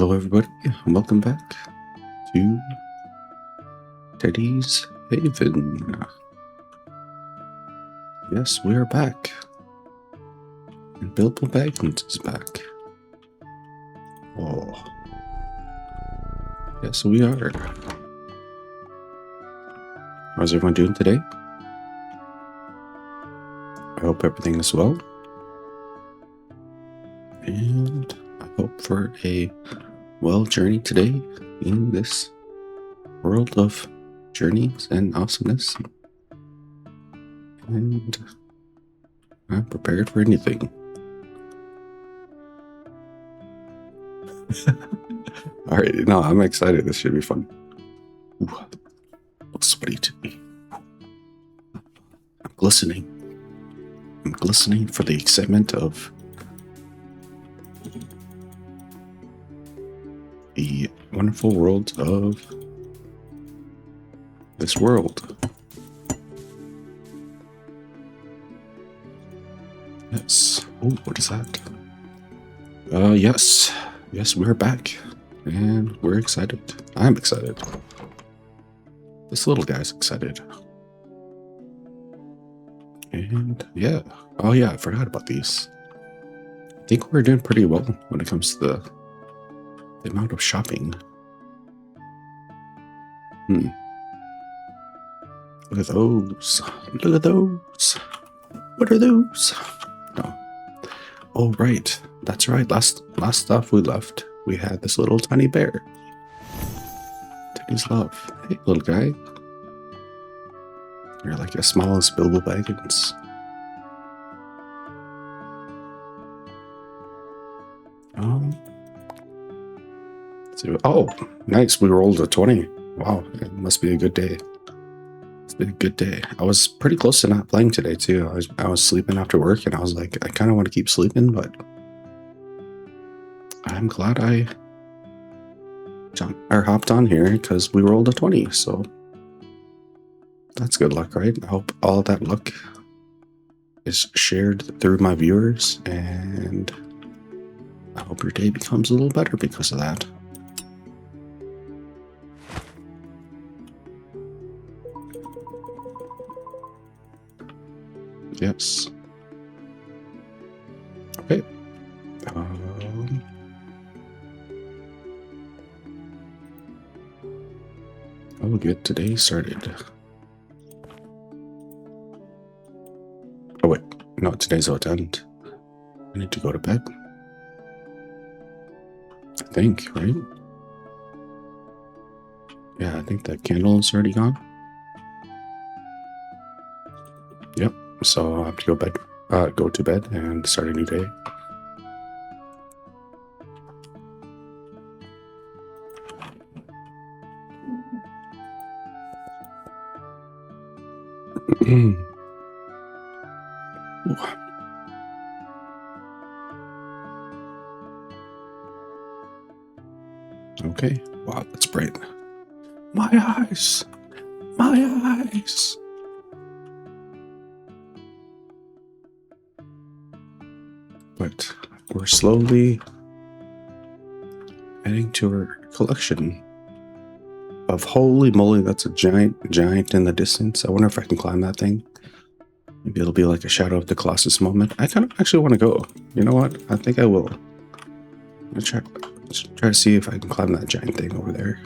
Hello, everybody, and welcome back to Teddy's Haven. Yes, we are back, and Bilbo Baggins is back. Oh, yes, we are. How's everyone doing today? I hope everything is well, and I hope for a well journey today in this world of journeys and awesomeness. And I'm prepared for anything. All right, no, I'm excited. This should be fun. Ooh, a little sweaty to me. I'm glistening. I'm glistening for the excitement of the wonderful world of this world. Yes. Oh, what is that? Yes. Yes, we're back. And we're excited. I'm excited. This little guy's excited. And yeah. Oh yeah, I forgot about these. I think we're doing pretty well when it comes to the amount of shopping. Look at those. Look at those. What are those? No. Oh, right. That's right. Last stuff we left, we had this little tiny bear. Teddy's love. Hey, little guy. You're like as small as Bilbo Baggins. Oh, nice. We rolled a 20. Wow. It must be a good day. It's been a good day. I was pretty close to not playing today too. I was sleeping after work and I was like, I kind of want to keep sleeping, but I'm glad I hopped on here because we rolled a 20. So that's good luck, right? I hope all that luck is shared through my viewers, and I hope your day becomes a little better because of that. Yes. Okay. I will get today started. Oh wait, no, today's about to end. I need to go to bed. I think, right? Yeah, I think that candle is already gone. Yep. So I have to go to bed and start a new day. Okay. Wow, that's bright. My eyes. My eyes. But we're slowly adding to our collection of, holy moly, that's a giant in the distance. I wonder if I can climb that thing. Maybe it'll be like a Shadow of the Colossus moment. I kind of actually want to go. You know what? I think I will. I'm gonna try to see if I can climb that giant thing over there.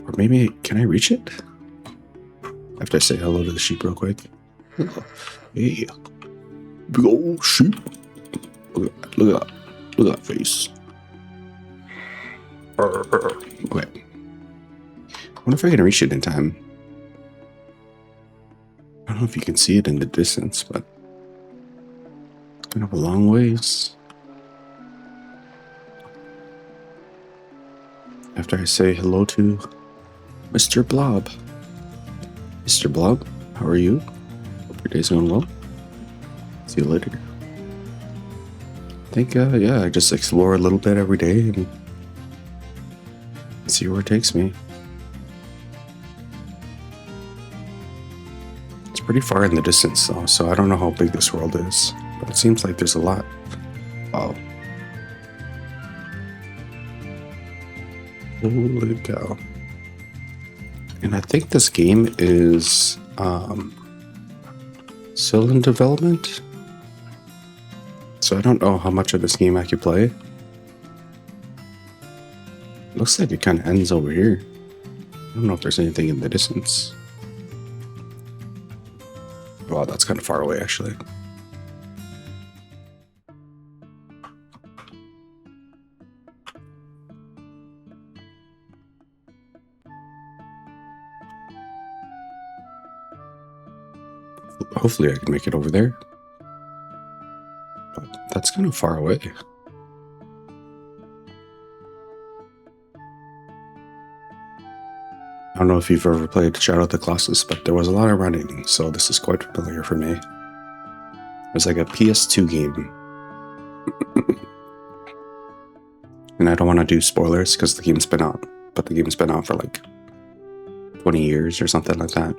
Or maybe, can I reach it? After I say hello to the sheep real quick. Hey. Big old sheep. Look at that face. Okay. I wonder if I can reach it in time. I don't know if you can see it in the distance, but it's kind of a long ways. After I say hello to Mr. Blob. Mr. Blob, how are you? Hope your day's going well. See you later. I think, yeah, I just explore a little bit every day and see where it takes me. It's pretty far in the distance though, so I don't know how big this world is, but it seems like there's a lot. Wow. Holy cow. And I think this game is still in development. So I don't know how much of this game I could play. Looks like it kind of ends over here. I don't know if there's anything in the distance. Wow, that's kind of far away, actually. Hopefully I can make it over there. But that's kind of far away. I don't know if you've ever played Shadow of the Colossus, but there was a lot of running, so this is quite familiar for me. It was like a PS2 game. And I don't want to do spoilers because the game's been out, but the game's been out for like 20 years or something like that.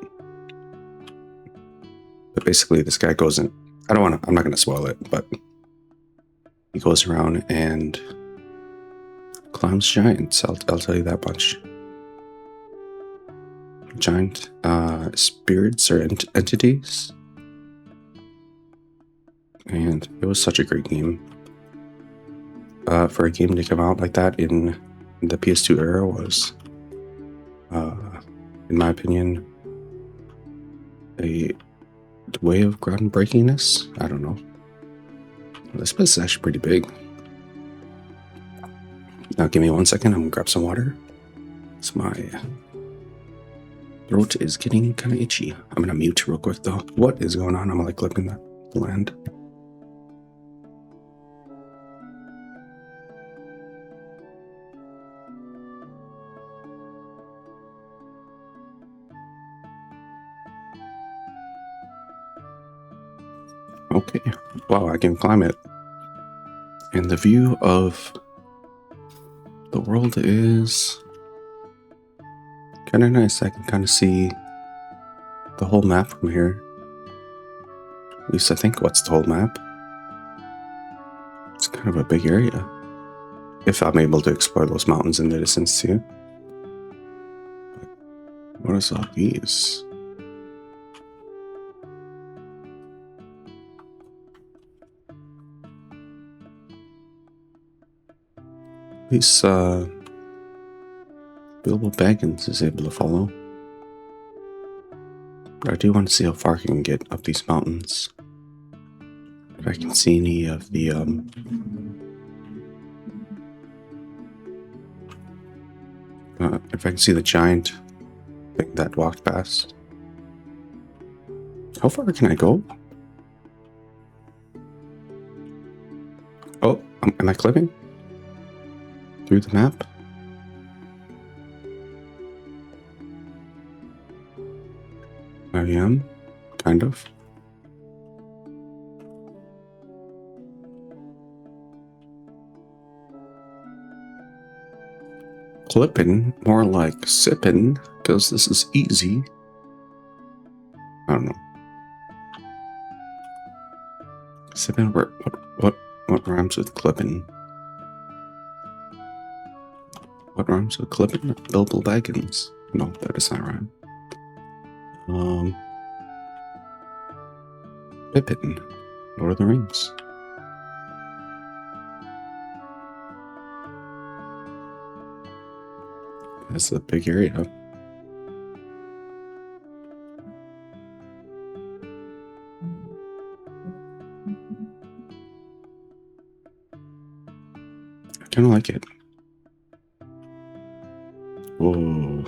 But basically this guy goes in, I'm not going to spoil it, but he goes around and climbs giants. I'll tell you that much. Giant spirits or entities. And it was such a great game. For a game to come out like that in the PS2 era was, in my opinion, a way of groundbreakingness. I don't know. This place is actually pretty big. Now give me 1 second, I'm gonna grab some water. It's my throat is getting kind of itchy. I'm gonna mute real quick though. What is going on? I'm like clipping that land. Okay, wow, I can climb it. And the view of the world is kind of nice. I can kind of see the whole map from here. At least I think what's the whole map. It's kind of a big area. If I'm able to explore those mountains in the distance too. What is all these? At least Bilbo Baggins is able to follow. But I do want to see how far I can get up these mountains. If I can see any of the if I can see the giant thing that walked past. How far can I go? Oh, am I clipping? Through the map? I am, kind of. Clipping, more like sipping, because this is easy. I don't know. Sipping, what rhymes with clipping? What rhymes with clipping? Bilbo Baggins. No, that does not rhyme. Pippin, Lord of the Rings. That's a big area. I kind of like it. Whoa.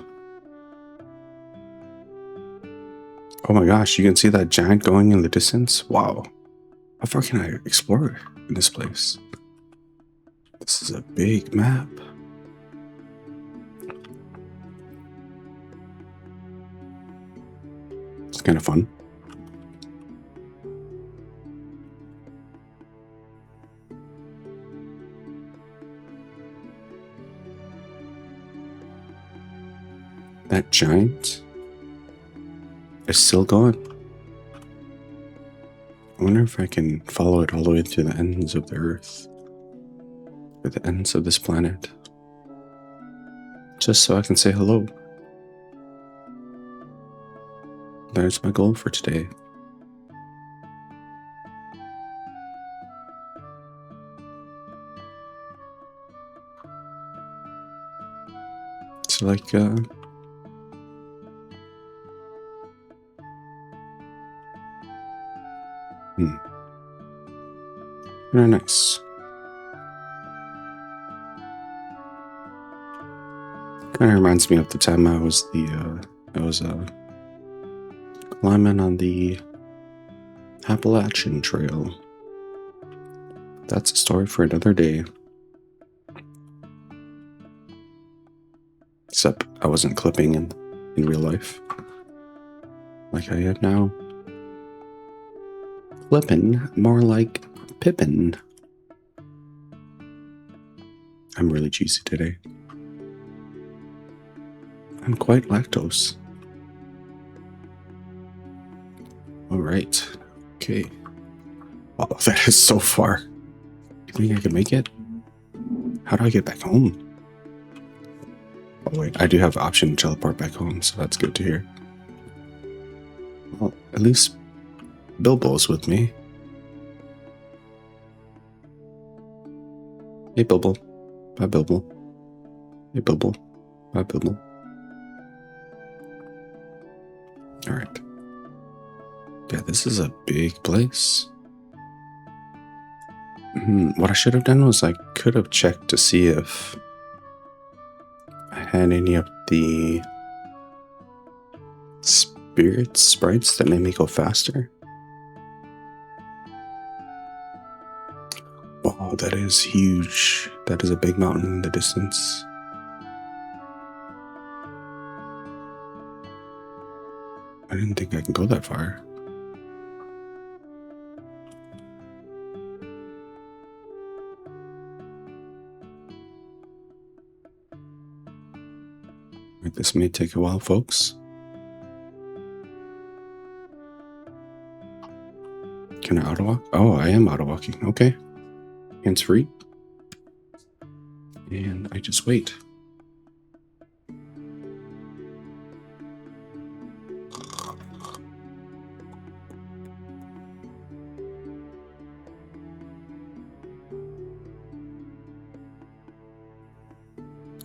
Oh my gosh, you can see that giant going in the distance? Wow. How far can I explore in this place? This is a big map. It's kind of fun. That giant is still going. I wonder if I can follow it all the way to the ends of the earth. Or the ends of this planet. just so I can say hello. That's my goal for today. It's like, very nice. Kind of reminds me of the time I was climbing on the Appalachian Trail. That's a story for another day. Except I wasn't clipping in real life like I am now. Clipping, more like Pippin. I'm really juicy today. I'm quite lactose. All right. Okay. Wow, that is so far. You think I can make it? How do I get back home? Oh wait, I do have the option to teleport back home, so that's good to hear. Well, at least Bilbo's with me. Hey Bilbo. Bye Bilbo. Hey Bilbo. Bye Bilbo. Alright. Yeah, this is a big place. What I should have done was I could have checked to see if I had any of the sprites that made me go faster. Wow, that is huge. That is a big mountain in the distance. I didn't think I could go that far. This may take a while, folks. Can I auto walk? Oh, I am auto walking. Okay. Hands free. And I just wait.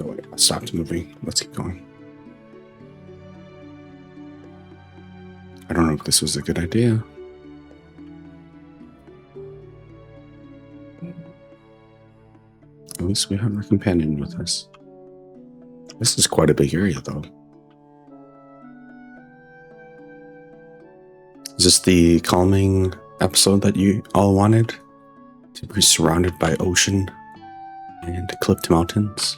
Oh, wait, I stopped moving. Let's keep going. I don't know if this was a good idea. At least we have our companion with us. This is quite a big area, though. Is this the calming episode that you all wanted? To be surrounded by ocean and clipped mountains?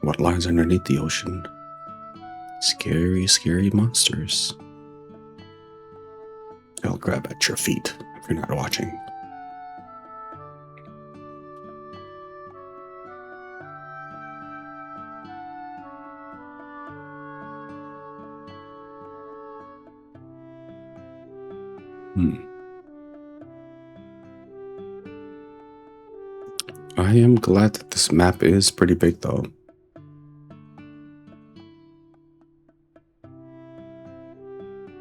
What lies underneath the ocean? Scary, scary monsters. I'll grab at your feet if you're not watching. I am glad that this map is pretty big, though.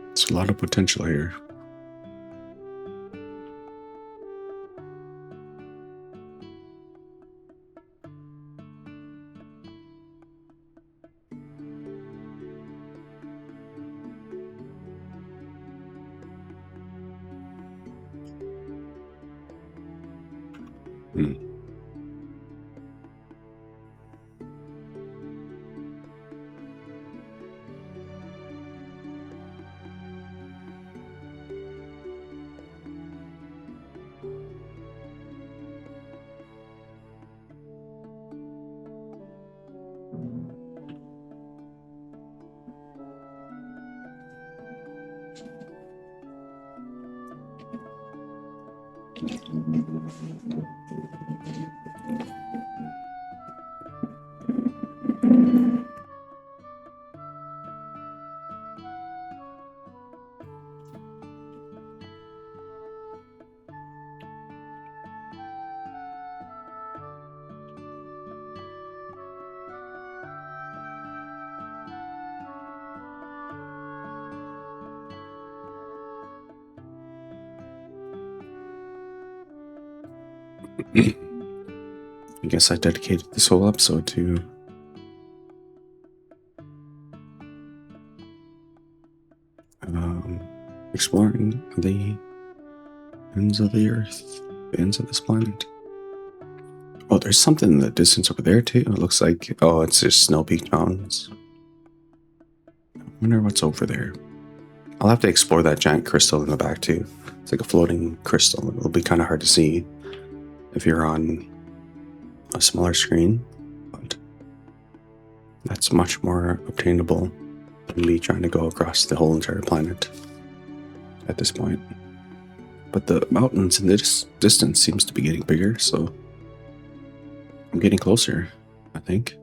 There's a lot of potential here. I guess I dedicated this whole episode to exploring the ends of the earth, the ends of this planet. Oh, there's something in the distance over there too. It looks like, oh, it's just Snow Peak Mountains. I wonder what's over there. I'll have to explore that giant crystal in the back too. It's like a floating crystal. It'll be kind of hard to see if you're on a smaller screen, but that's much more obtainable than me trying to go across the whole entire planet at this point. But the mountains in this distance seems to be getting bigger, so I'm getting closer, I think.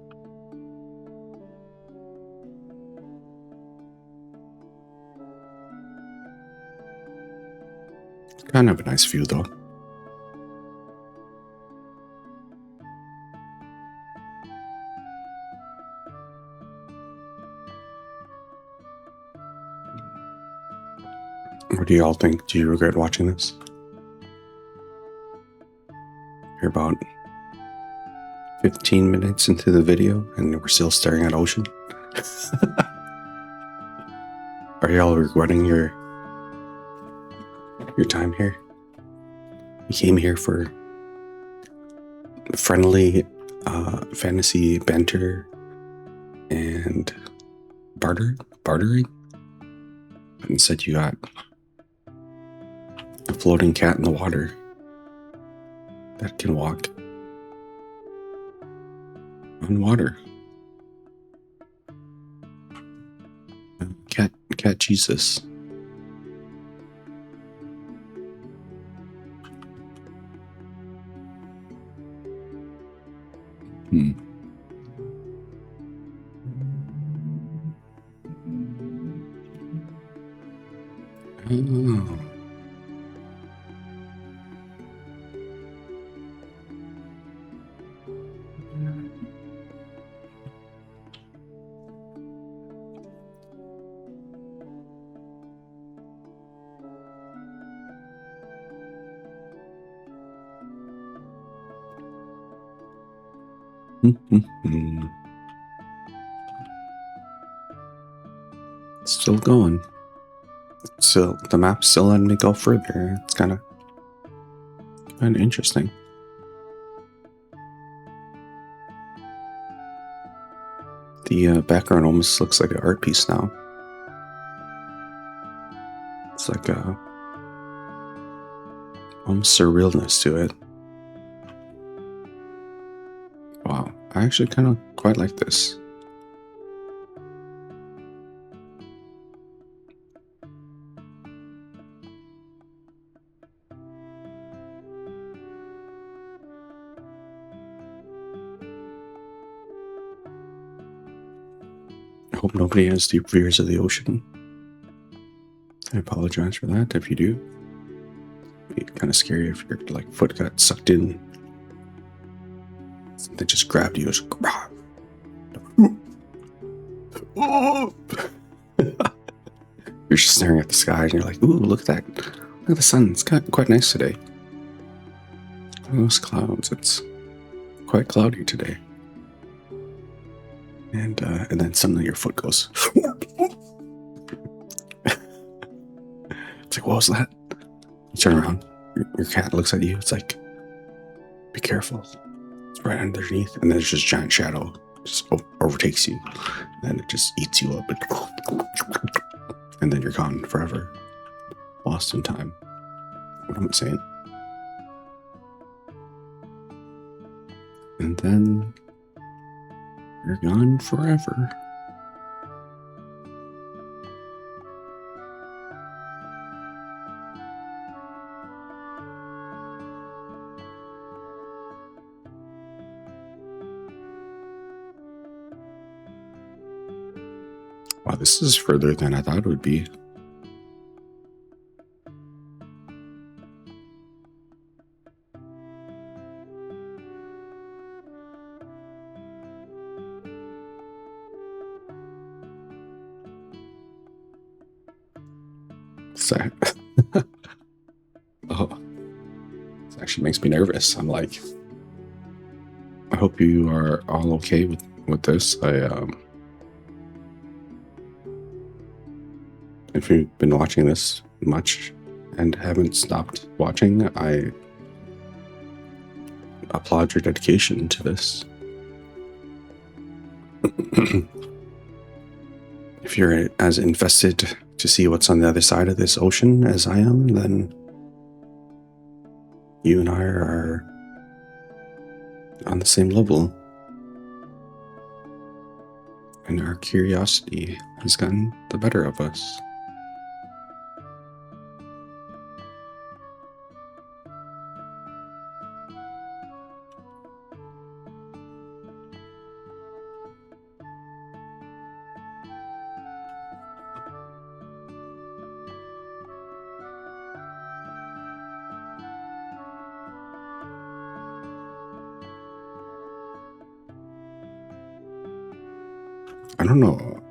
It's kind of a nice view though. What do y'all think? Do you regret watching this? You're about 15 minutes into the video and we're still staring at ocean. Are y'all regretting your time here? You came here for friendly fantasy banter and bartering, but instead you got a floating cat in the water that can walk on water. Cat Jesus. Oh. Still going. So the map's still letting me go further. It's kind of interesting. The background almost looks like an art piece now. It's like a almost surrealness to it. Wow, I actually kind of quite like this. I hope nobody has deep fears of the ocean. I apologize for that if you do. It'd be kind of scary if your foot got sucked in. They just grabbed you. You're just staring at the sky and you're like, ooh, look at that. Look at the sun. It's quite nice today. Look at those clouds. It's quite cloudy today. And then suddenly your foot goes. It's like, what was that? You turn around. Your cat looks at you. It's like, be careful. It's right underneath. And then there's just giant shadow. Just overtakes you. And then it just eats you up. And then you're gone forever. Lost in time. What am I saying? And then you're gone forever. Wow, this is further than I thought it would be. actually makes me nervous. I'm like, I hope you are all okay with this. If you've been watching this much and haven't stopped watching, I applaud your dedication to this. If you're as invested to see what's on the other side of this ocean as I am, then you and I are on the same level. And our curiosity has gotten the better of us. I don't know.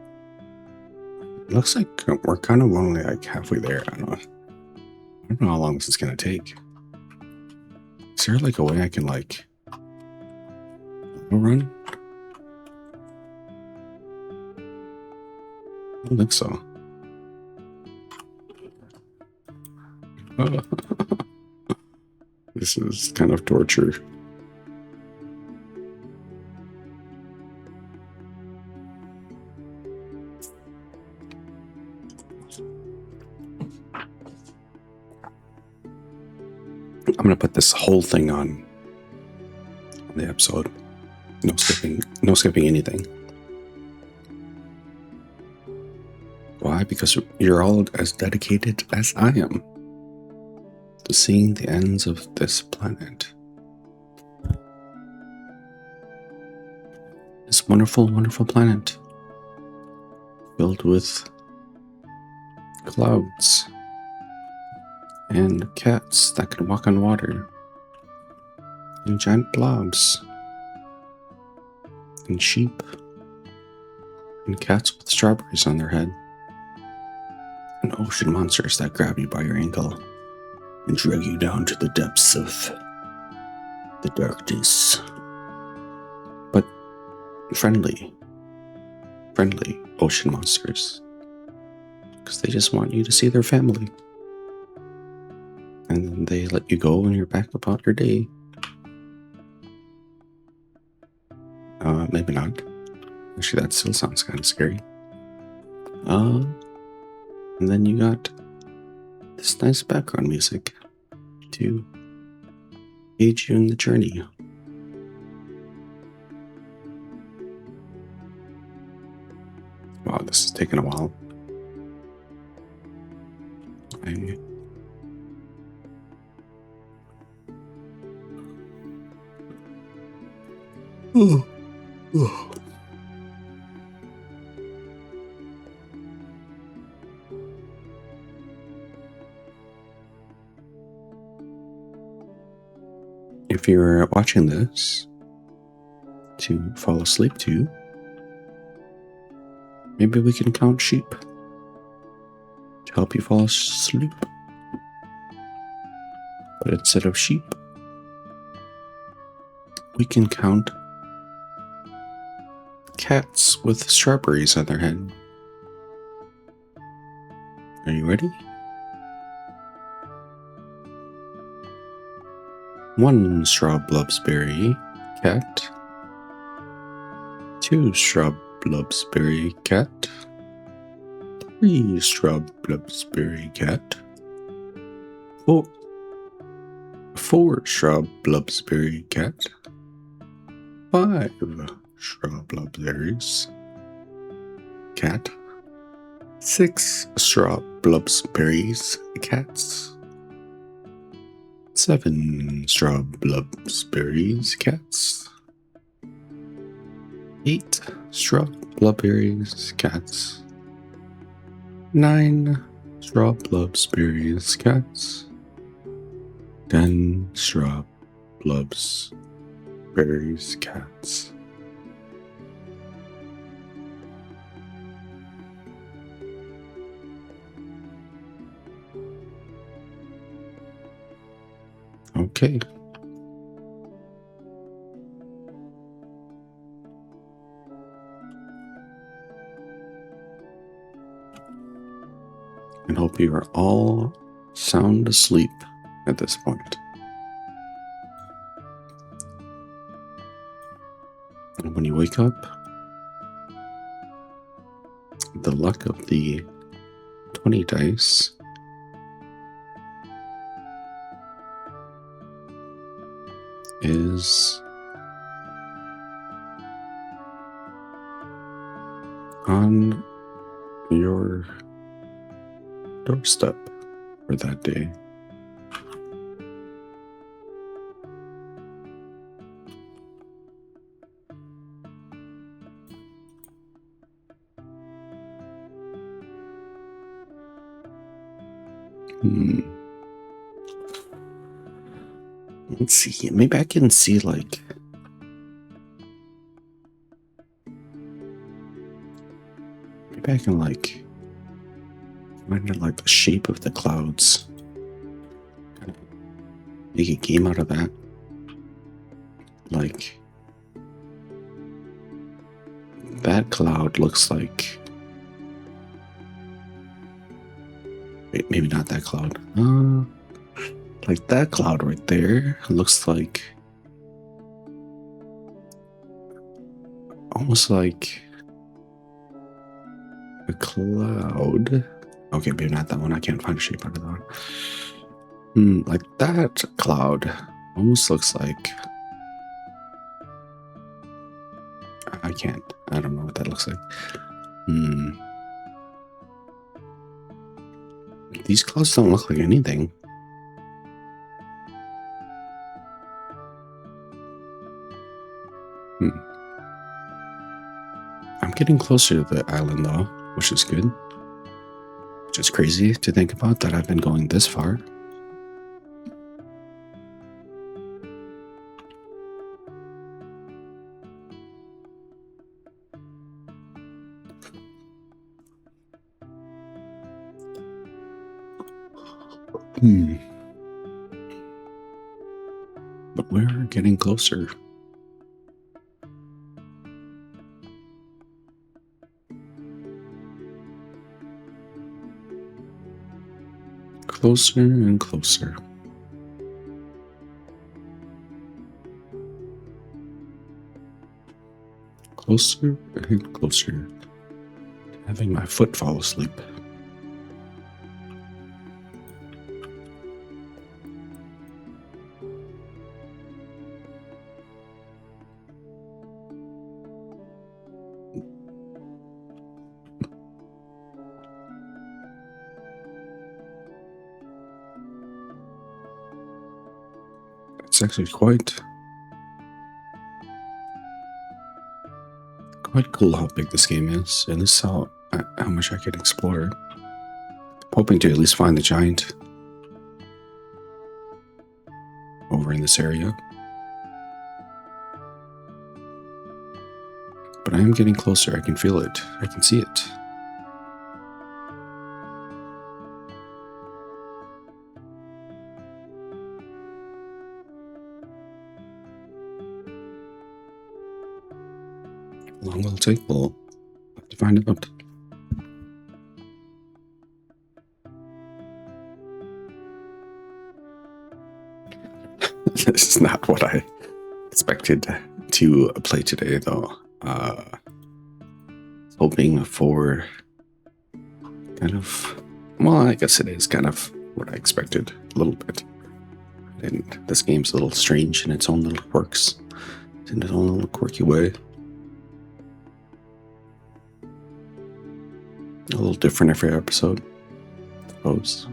It looks like we're kind of only like halfway there. I don't know how long this is gonna take. Is there like a way I can like run? I don't think so. This is kind of torture. I'm gonna put this whole thing on the episode. No skipping anything. Why? Because you're all as dedicated as I am to seeing the ends of this planet. This wonderful, wonderful planet filled with clouds and cats that can walk on water and giant blobs and sheep and cats with strawberries on their head and ocean monsters that grab you by your ankle and drag you down to the depths of the darkness. But friendly ocean monsters, because they just want you to see their family. And then they let you go and you're back about your day. Maybe not. Actually, that still sounds kind of scary. And then you got this nice background music to aid you in the journey. Wow, this is taking a while. If you're watching this to fall asleep to, maybe we can count sheep to help you fall asleep. But instead of sheep, we can count cats with strawberries on their head. Are you ready? 1 strawblubsberry cat. 2 strawblubsberry cat. 3 strawblubsberry cat. 4 strawblubsberry cat. 5 strawblubberries cat. 6 strawblubsberries cats. 7 strawblubsberries cats. 8 strawblubberries cats. 9 strawblubsberries cats. 10 strawblubsberries cats. okay. And hope you are all sound asleep at this point. And when you wake up, the luck of the 20 dice is on your doorstep for that day. Let's see. Maybe I can see like maybe I can like find like the shape of the clouds. Kind of make a game out of that. Like that cloud looks like. Wait, maybe not that cloud. Like that cloud right there looks like almost like a cloud. Okay, maybe not that one. I can't find a shape out of that one. Like that cloud almost looks like. I can't. I don't know what that looks like. These clouds don't look like anything. I'm getting closer to the island though, which is good. Which is crazy to think about that I've been going this far. But we're getting closer. Closer and closer. Closer and closer to having my foot fall asleep. It's actually quite cool how big this game is, and this is how much I can explore. I'm hoping to at least find the giant over in this area. But I am getting closer. I can feel it. I can see it. How long will it take? We'll have to find out. This is not what I expected to play today, though. Hoping for kind of, well, I guess it is kind of what I expected a little bit. And this game's a little strange in its own little quirks, in its own little quirky way. A little different every episode, I suppose.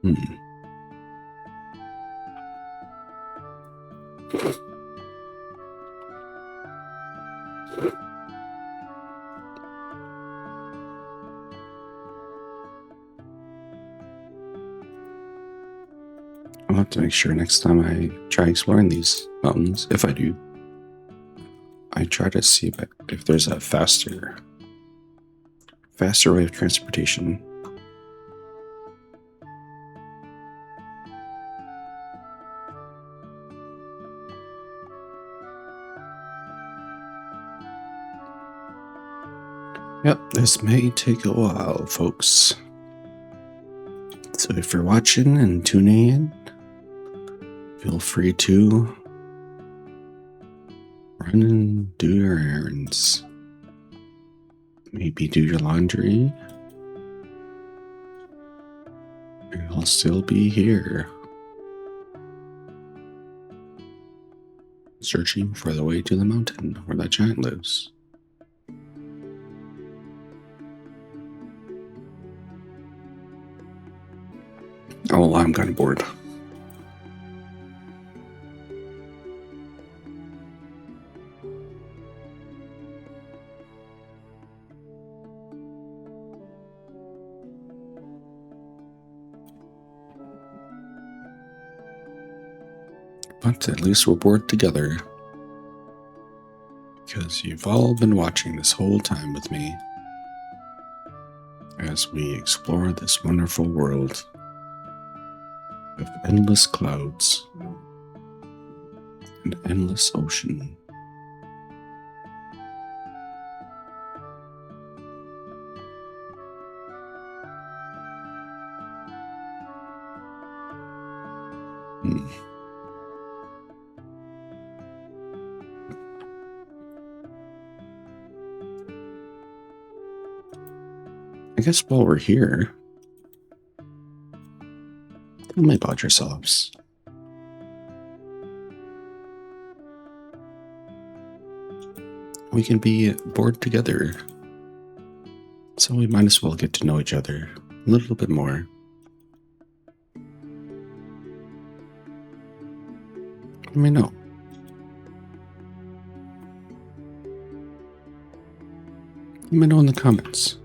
Hmm. I'll have to make sure next time I try exploring these mountains, if I do, I try to see if there's a faster way of transportation. Yep, this may take a while, folks. So if you're watching and tuning in, feel free to run and do your errands. Maybe do your laundry. And I'll still be here, searching for the way to the mountain where that giant lives. Oh, I'm kind of bored. But at least we're bored together, because you've all been watching this whole time with me as we explore this wonderful world of endless clouds and endless ocean. I guess while we're here, tell me about yourselves. We can be bored together, so we might as well get to know each other a little bit more. Let me know. Let me know in the comments.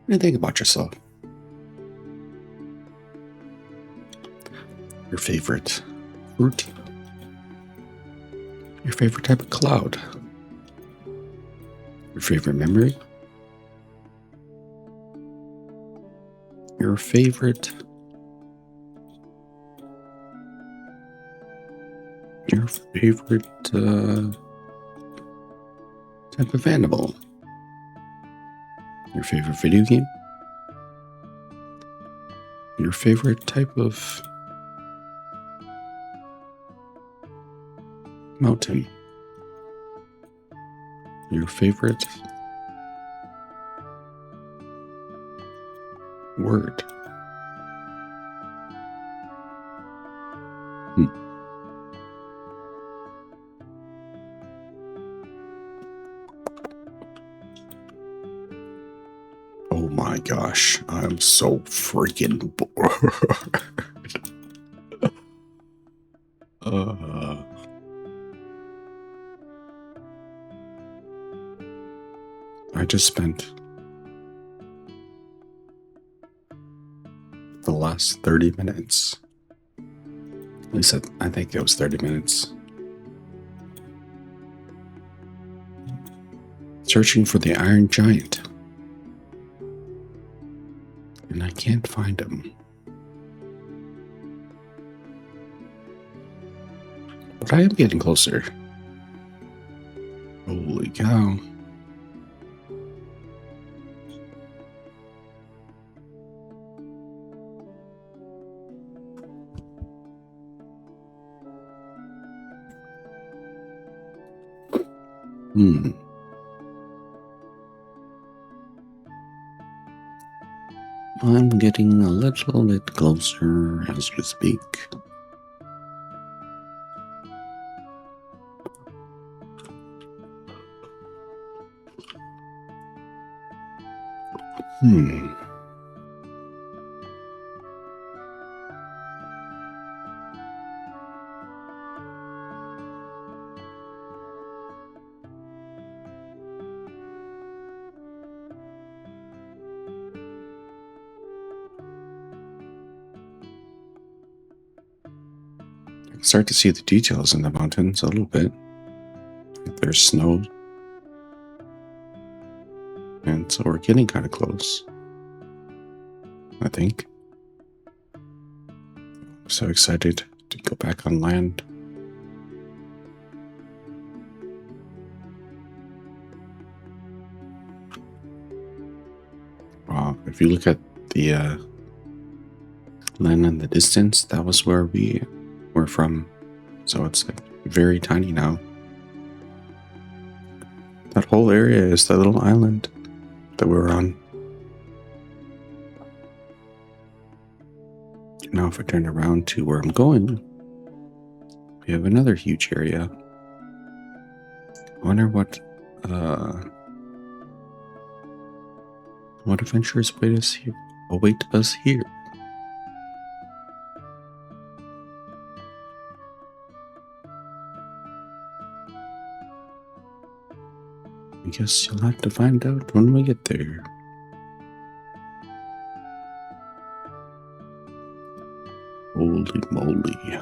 What do you think about yourself? Your favorite fruit? Your favorite type of cloud? Your favorite memory? Your favorite type of animal? Your favorite video game? Your favorite type of mountain? Your favorite word? Oh my gosh, I'm so freaking bored. I just spent the last 30 minutes. At least I think it was 30 minutes. Searching for the Iron Giant. And I can't find him. But I am getting closer. Holy cow. I'm getting a little bit closer as we speak. start to see the details in the mountains a little bit. There's snow. And so we're getting kind of close, I think. I'm so excited to go back on land. Wow, if you look at the land in the distance, that was where we were from. So it's like very tiny now. That whole area is the little island that we're on. Now if I turn around to where I'm going, we have another huge area. I wonder what adventures await us here. I guess you'll have to find out when we get there. Holy moly.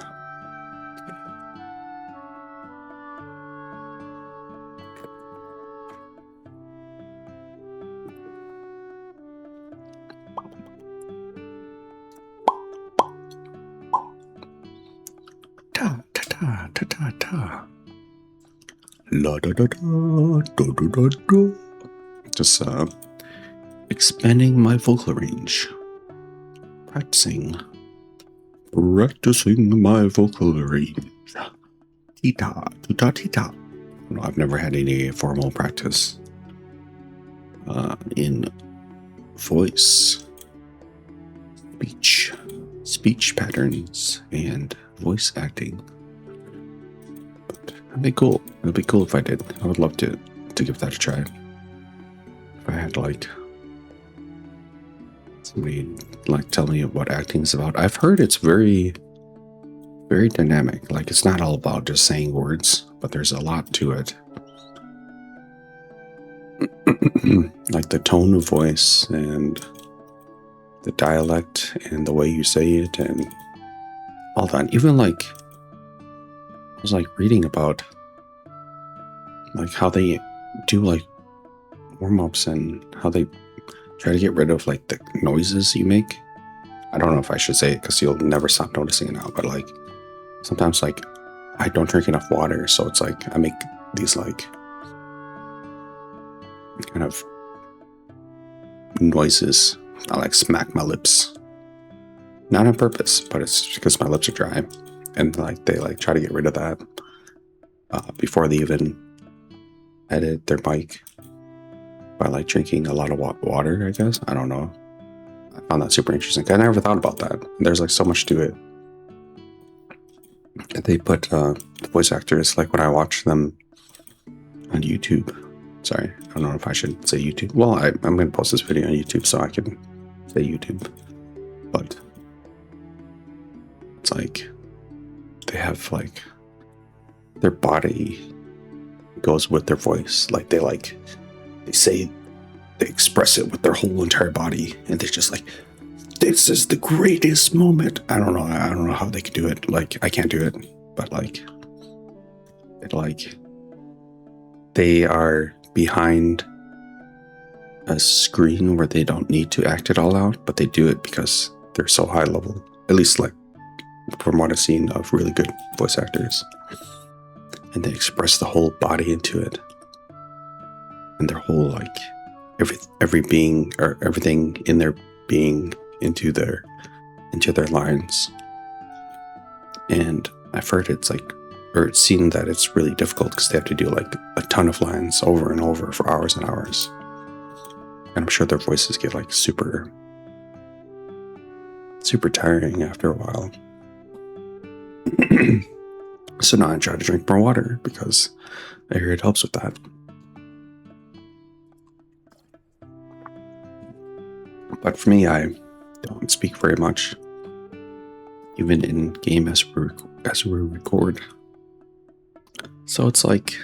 Ta ta ta ta ta ta. La da da da da da da da. Just expanding my vocal range. Practicing my vocal range. Tita, tita, tita. No, I've never had any formal practice in voice, speech patterns, and voice acting. But it'd be cool. It'd be cool if I did. I would love to give that a try. If I had like somebody like tell me what acting is about. I've heard it's very, very dynamic. Like it's not all about just saying words, but there's a lot to it. Like the tone of voice and the dialect and the way you say it and all that. Even like I was like reading about like how they do like warm-ups and how they try to get rid of like the noises you make. I don't know if I should say it because you'll never stop noticing it now, but like sometimes like I don't drink enough water, so it's like I make these like kind of noises. I like smack my lips, not on purpose, but it's because my lips are dry, and like they like try to get rid of that before they even edit their mic by like drinking a lot of water, I guess. I don't know. I found that super interesting. I never thought about that. There's like so much to it. They put the voice actors, like when I watch them on YouTube. Sorry, I don't know if I should say YouTube. Well, I'm going to post this video on YouTube so I can say YouTube. But it's like they have like their body goes with their voice. Like they express it with their whole entire body, and they're just like, this is the greatest moment. I don't know how they could do it. Like I can't do it, but like it like they are behind a screen where they don't need to act it all out, but they do it because they're so high level. At least like from what I've seen of really good voice actors, and they express the whole body into it, and their whole like every being or everything in their being into their lines. And I've heard it's like, or it's seen that it's really difficult because they have to do like a ton of lines over and over for hours and hours. And I'm sure their voices get like super tiring after a while. So now I try to drink more water because I hear it helps with that. But for me, I don't speak very much, even in game as we record. So it's like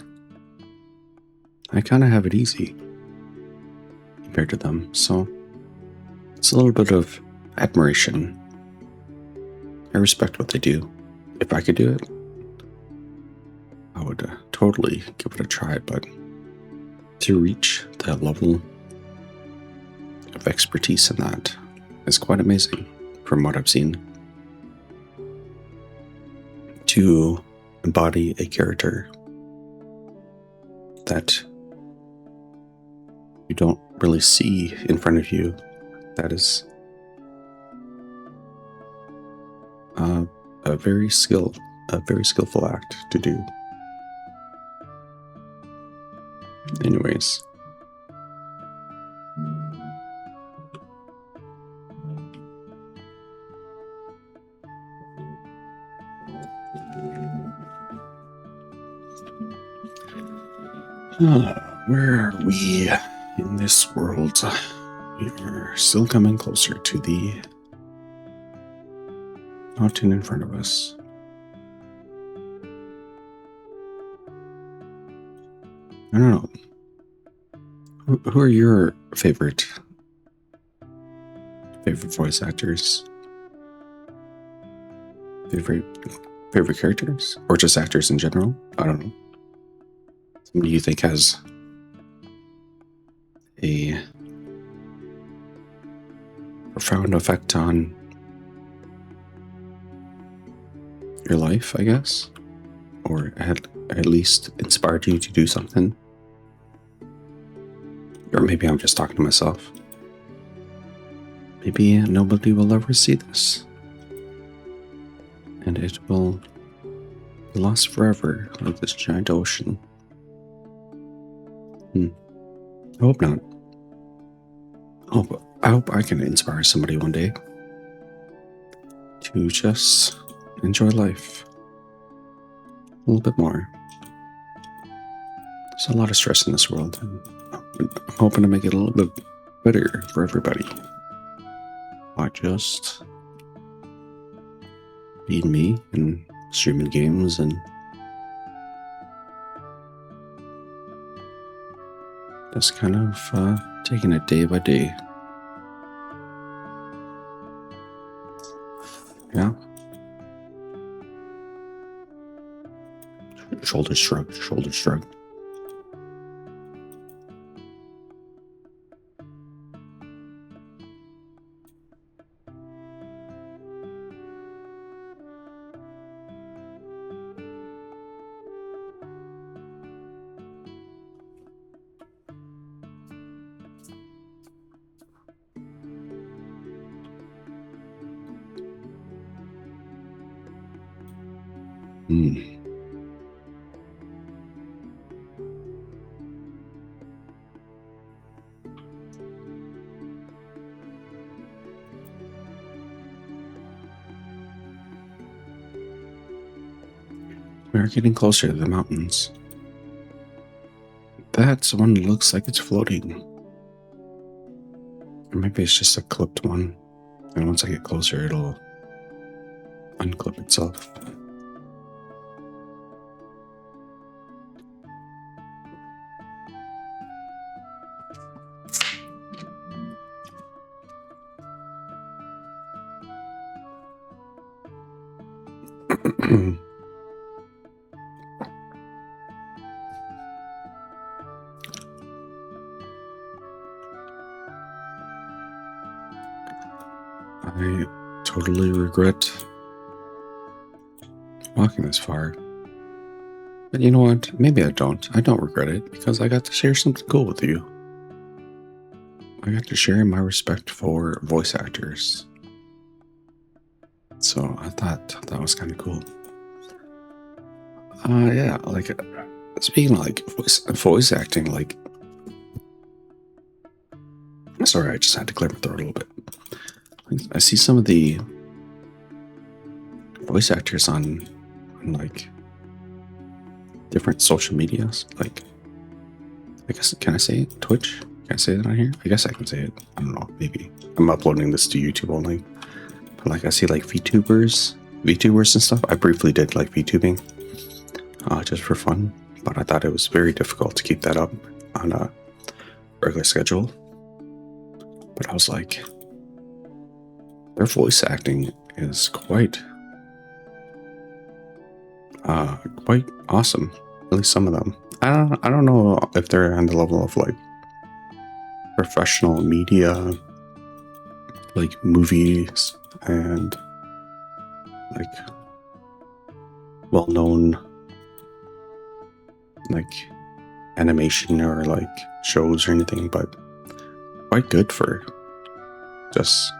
I kind of have it easy compared to them. So it's a little bit of admiration. I respect what they do, if I could do it, I would totally give it a try. But to reach that level of expertise in that is quite amazing from what I've seen. To embody a character that you don't really see in front of you, that is a very skillful act to do. Anyways. Where are we in this world? We are still coming closer to the mountain in front of us. I don't know. Who are your favorite voice actors? Favorite characters? Or just actors in general? I don't know. Somebody you think has a profound effect on your life, I guess? Or at least inspired you to do something? Or maybe I'm just talking to myself. Maybe nobody will ever see this. And it will be lost forever like this giant ocean. I hope not. I hope I can inspire somebody one day to just enjoy life a little bit more. There's a lot of stress in this world, and I'm hoping to make it a little bit better for everybody. Not just being me and streaming games and just kind of taking it day by day. Yeah. Shoulder shrug, shoulder shrug. We're getting closer to the mountains. That one looks like it's floating. Or maybe it's just a clipped one. And once I get closer, it'll unclip itself. I totally regret walking this far. But you know what? Maybe I don't. I don't regret it because I got to share something cool with you. I got to share my respect for voice actors. So I thought that was kind of cool. Yeah, like speaking of like voice acting, like sorry, I just had to clear my throat a little bit. I see some of the voice actors on like different social medias. Like, I guess, can I say it? Twitch? Can I say that on here? I guess I can say it. I don't know. Maybe I'm uploading this to YouTube only. But like, I see like VTubers and stuff. I briefly did like VTubing, just for fun. But I thought it was very difficult to keep that up on a regular schedule. But I was like, their voice acting is quite quite awesome. At least some of them. I don't know if they're on the level of like professional media, like movies and like well-known like animation or like shows or anything, but quite good for just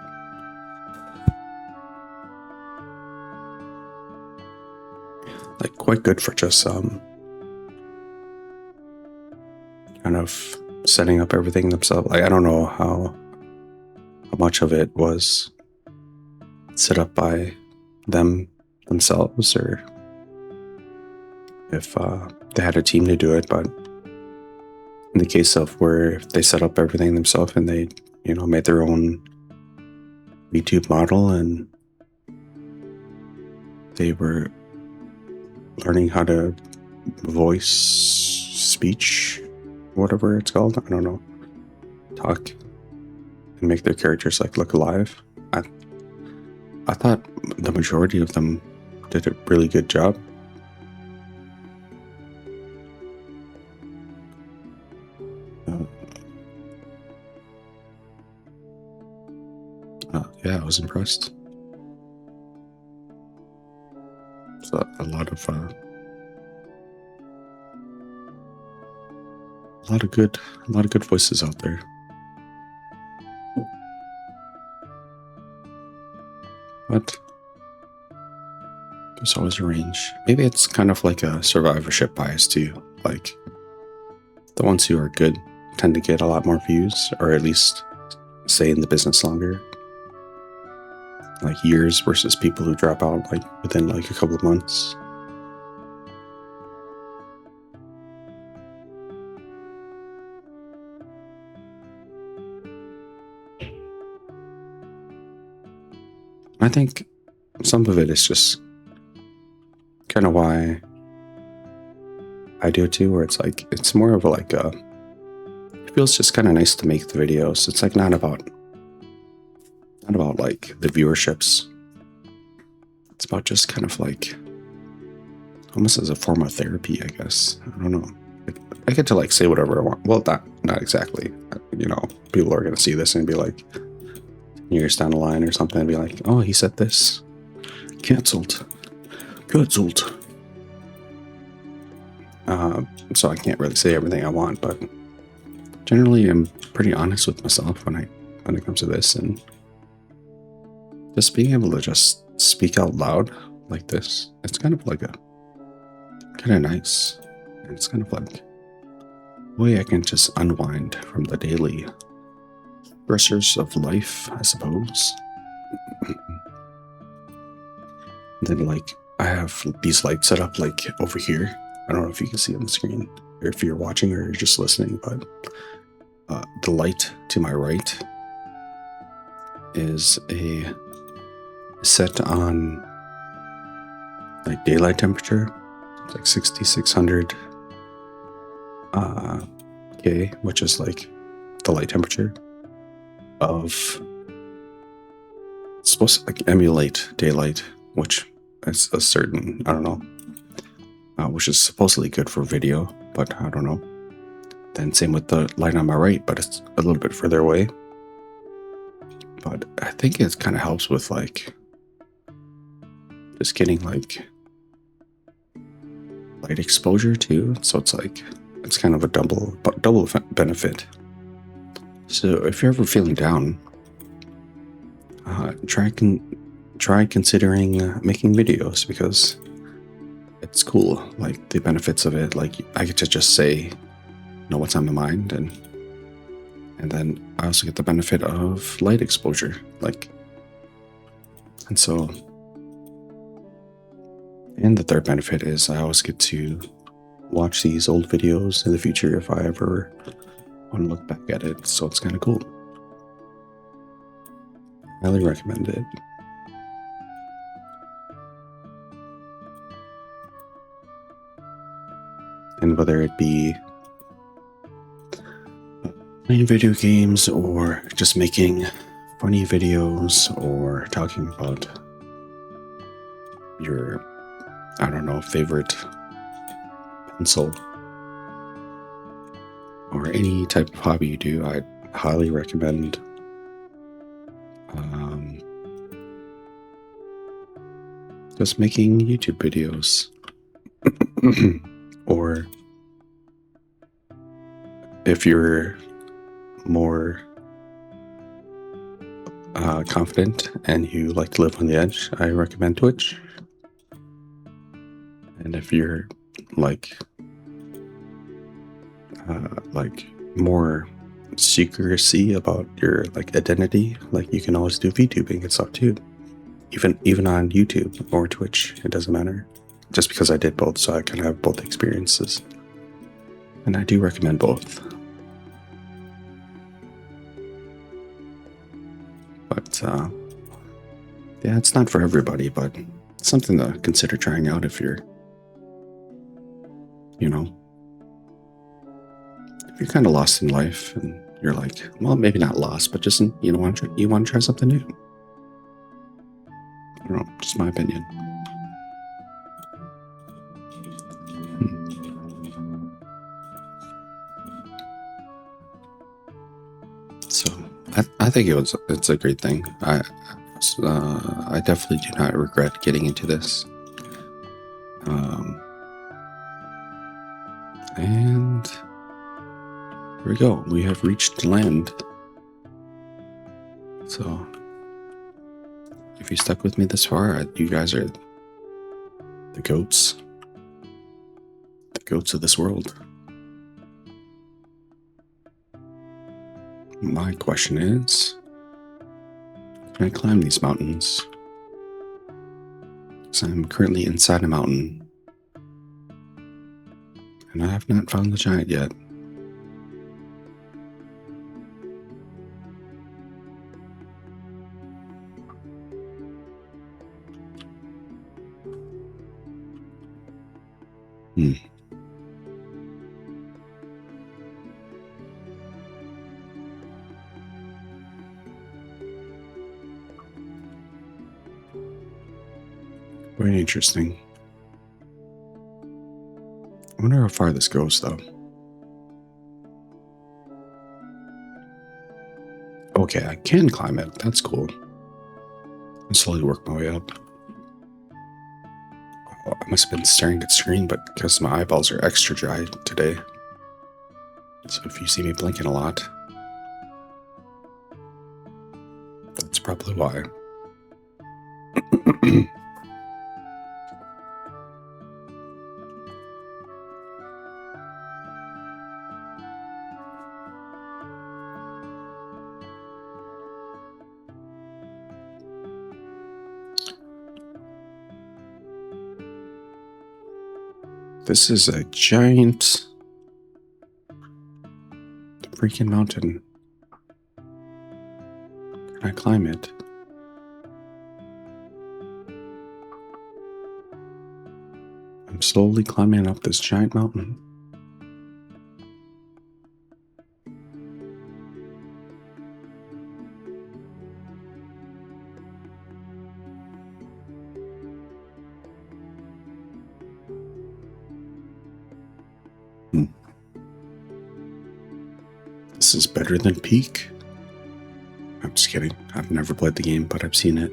kind of setting up everything themselves. Like I don't know how much of it was set up by themselves or if they had a team to do it, but in the case of where they set up everything themselves and they, you know, made their own YouTube model and they were learning how to voice speech, whatever it's called, I don't know, talk and make their characters like look alive. I thought the majority of them did a really good job. Yeah, I was impressed. So a lot of good voices out there. But there's always a range. Maybe it's kind of like a survivorship bias too. Like the ones who are good tend to get a lot more views, or at least stay in the business longer. Like years versus people who drop out like within like a couple of months. I think some of it is just kind of why I do it too, where it's like, it's more of like it feels just kind of nice to make the videos. It's like not about like the viewerships. It's about just kind of like almost as a form of therapy, I guess. I don't know. I get to like say whatever I want. Well, not exactly. You know, people are going to see this and be like, years down the line or something, and be like, oh, he said this. Cancelled. So I can't really say everything I want, but generally I'm pretty honest with myself when it comes to this, and just being able to just speak out loud like this, it's kind of like kind of nice. And it's kind of like a way I can just unwind from the daily stressors of life, I suppose. Then like I have these lights set up like over here. I don't know if you can see on the screen or if you're watching or you're just listening, but the light to my right is set on like daylight temperature. It's like 6600 K, which is like the light temperature of, it's supposed to like emulate daylight, which is a certain, I don't know, which is supposedly good for video, but I don't know. Then same with the light on my right, but it's a little bit further away. But I think it kind of helps with like just getting like light exposure too. So it's like, it's kind of a double benefit. So if you're ever feeling down, try considering making videos, because it's cool. Like the benefits of it, like I get to just say, know what's on my mind, and then I also get the benefit of light exposure, like, and so, and the third benefit is I always get to watch these old videos in the future if I ever want to look back at it. So it's kind of cool. Highly recommend it. And whether it be playing video games or just making funny videos or talking about your I don't know, favorite pencil or any type of hobby you do, I highly recommend just making YouTube videos. Or if you're more confident and you like to live on the edge, I recommend Twitch. And if you're like more secrecy about your like identity, like you can always do VTubing and stuff too. Even on YouTube or Twitch, it doesn't matter. Just because I did both, so I kind of have both experiences. And I do recommend both. But yeah, it's not for everybody, but it's something to consider trying out if you're, if you're kind of lost in life and you're like, well, maybe not lost, but just you want to try something new. I don't know, just my opinion. So I think it's a great thing. I definitely do not regret getting into this. And here we go. We have reached land. So if you stuck with me this far, you guys are the goats. The goats of this world. My question is, can I climb these mountains? Because I'm currently inside a mountain. And I have not found the giant yet. Very interesting. I wonder how far this goes, though. Okay, I can climb it. That's cool. I'll slowly work my way up. Oh, I must have been staring at the screen, but because my eyeballs are extra dry today. So if you see me blinking a lot, that's probably why. This is a giant freaking mountain. Can I climb it? I'm slowly climbing up this giant mountain. This is better than Peak. I'm just kidding. I've never played the game, but I've seen it.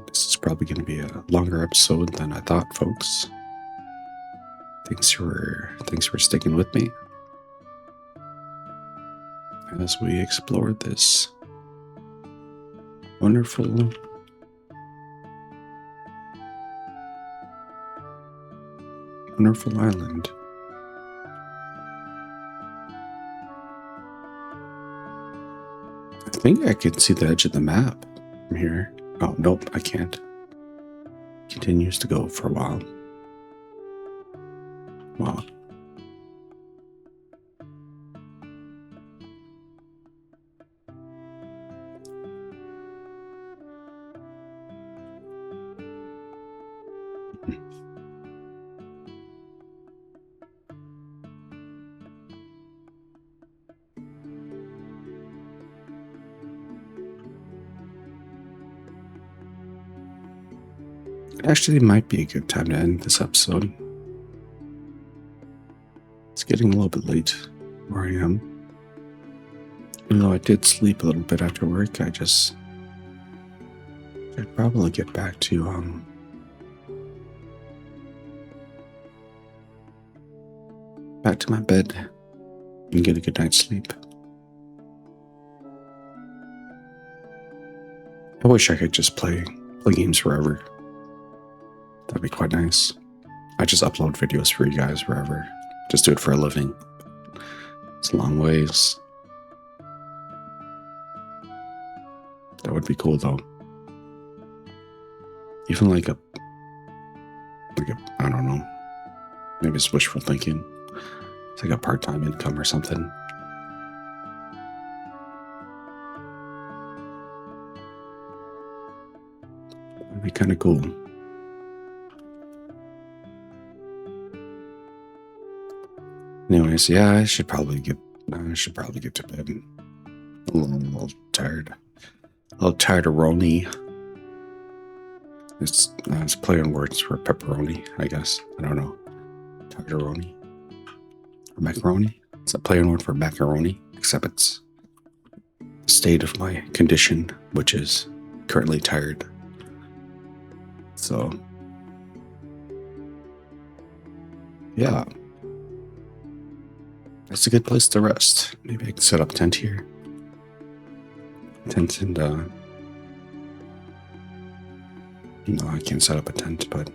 This is probably going to be a longer episode than I thought, folks. Thanks for sticking with me as we explore this wonderful island. I think I can see the edge of the map from here. Oh, nope, I can't. Continues to go for a while. Wow. It actually might be a good time to end this episode. It's getting a little bit late where I am. Even though I did sleep a little bit after work, I'd probably get back to my bed and get a good night's sleep. I wish I could just play games forever. That'd be quite nice. I just upload videos for you guys wherever. Just do it for a living. It's a long ways. That would be cool though. Even like a I don't know. Maybe it's wishful thinking. It's like a part-time income or something. That'd be kind of cool. Anyways, yeah, I should probably get to bed. I'm a little tired. A little tired of Roni. It's play on words for pepperoni, I guess. I don't know. Tired-a-roni. Or macaroni. It's a play on word for macaroni, except it's the state of my condition, which is currently tired. So, yeah. That's a good place to rest. Maybe I can set up a tent here. Tent and, no, I can't set up a tent, but,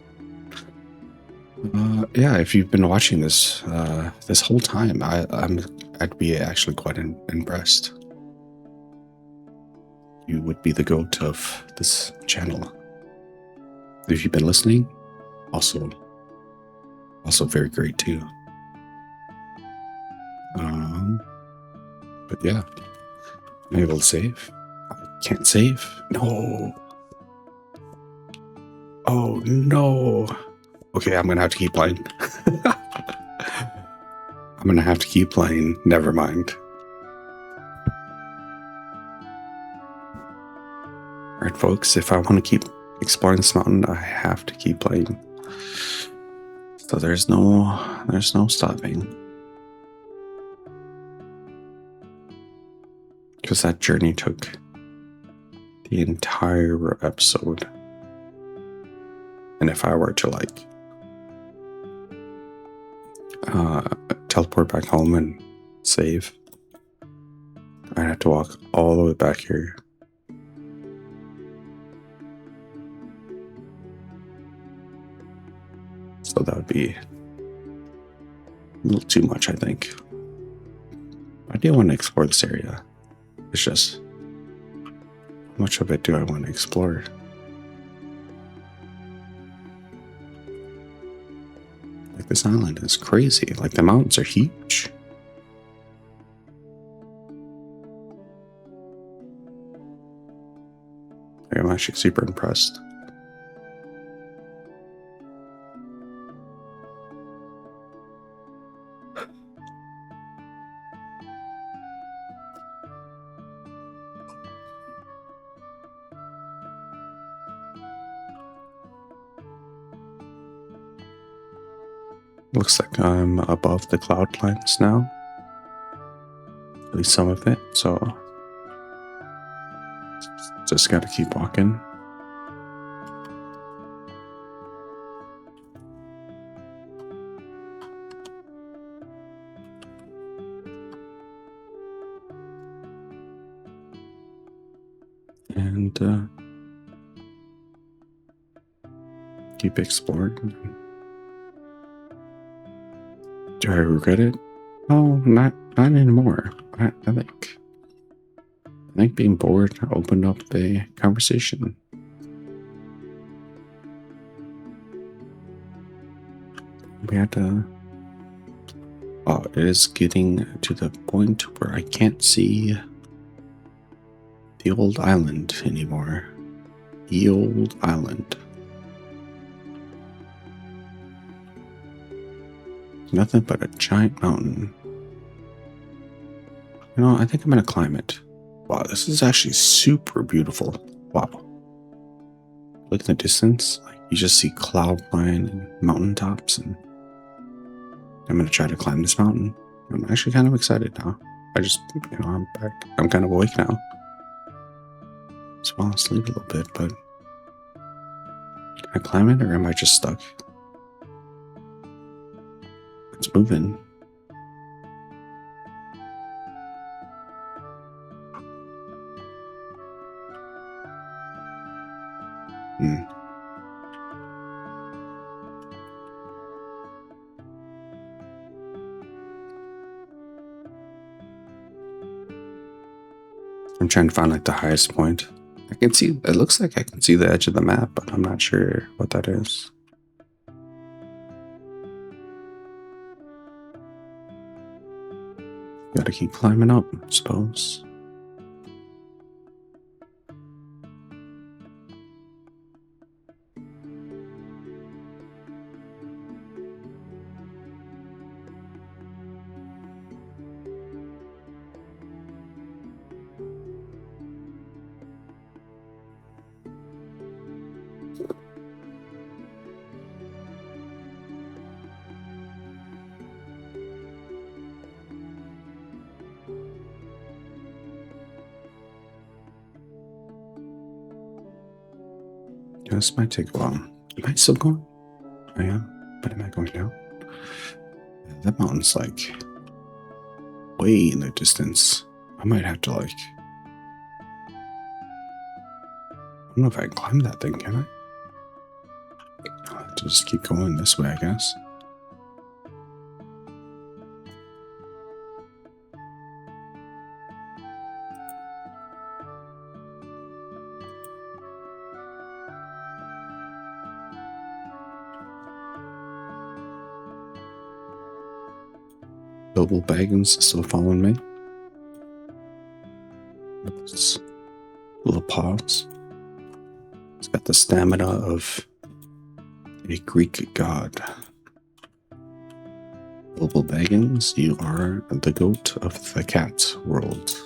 yeah, if you've been watching this, this whole time, I'd be actually quite impressed. You would be the goat of this channel. If you've been listening, also very great too. But yeah, I'm able to save. I can't save. No. Oh no. Okay, I'm gonna have to keep playing. I'm gonna have to keep playing. Never mind. Alright, folks, if I want to keep exploring this mountain, I have to keep playing. So there's no stopping. Because that journey took the entire episode. And if I were to like teleport back home and save, I'd have to walk all the way back here. So that would be a little too much, I think. I do want to explore this area. It's just, how much of it do I want to explore? Like, this island is crazy. Like, the mountains are huge. I'm actually super impressed. Looks like I'm above the cloud lines now. At least some of it, so just gotta keep walking. And keep exploring. Do I regret it? Oh, not anymore. I think being bored opened up the conversation. We had to. Oh, it is getting to the point where I can't see the old island anymore. The old island. nothing but a giant mountain. You know, I think I'm going to climb it. Wow, this is actually super beautiful. Wow. Look at the distance. Like, you just see cloud line and mountaintops. And I'm going to try to climb this mountain. I'm actually kind of excited now. I'm back. I'm kind of awake now. Just fall asleep a little bit, but can I climb it or am I just stuck? It's moving. I'm trying to find like the highest point. I can see, it looks like I can see the edge of the map, but I'm not sure what that is. Gotta keep climbing up, I suppose. This might take a while. Am I still going? I am, but am I going down? That mountain's like way in the distance. I might have to like, I don't know if I can climb that thing, can I? I'll have to just keep going this way, I guess. Bilbo Baggins is still following me. It's a little pause. It's got the stamina of a Greek god. Bilbo Baggins, you are the goat of the cat world.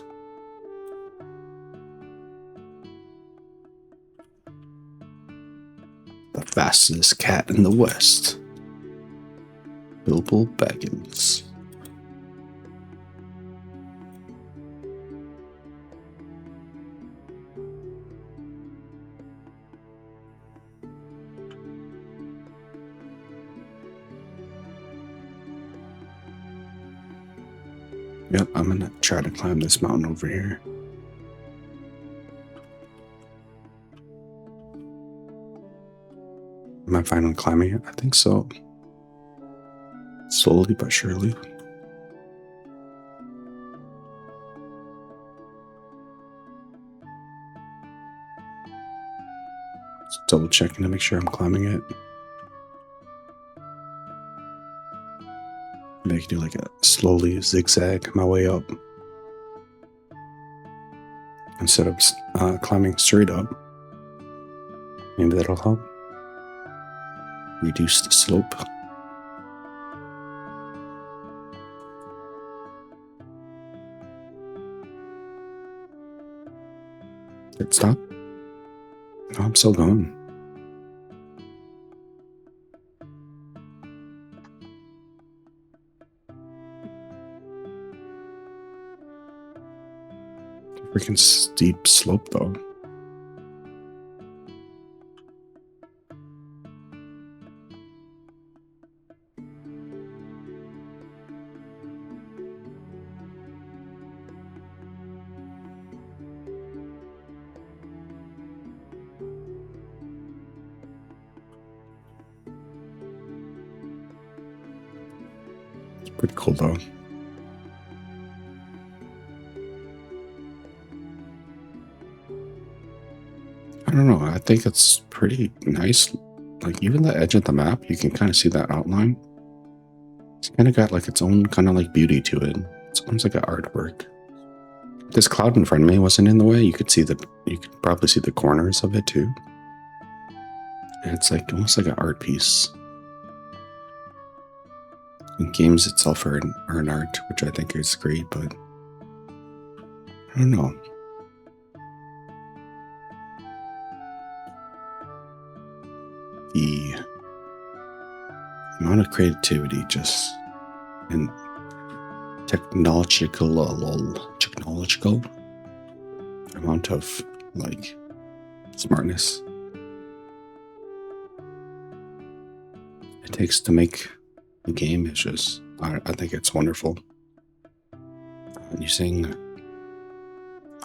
The fastest cat in the West. Bilbo Baggins. Yep, I'm gonna try to climb this mountain over here. Am I finally climbing it? I think so. Slowly but surely. Just double checking to make sure I'm climbing it. Maybe I can do like a slowly zigzag my way up instead of climbing straight up. Maybe that'll help reduce the slope. Did it stop? No, I'm still going. Freaking steep slope though. It's pretty cool though. I don't know. I think it's pretty nice. Like even the edge of the map, you can kind of see that outline. It's kind of got like its own kind of like beauty to it. It's almost like an artwork. This cloud in front of me wasn't in the way. You could probably see the corners of it too. And it's like almost like an art piece. And games itself are an art, which I think is great, but I don't know. The amount of creativity just and technological amount of like smartness it takes to make a game is just I think it's wonderful. Using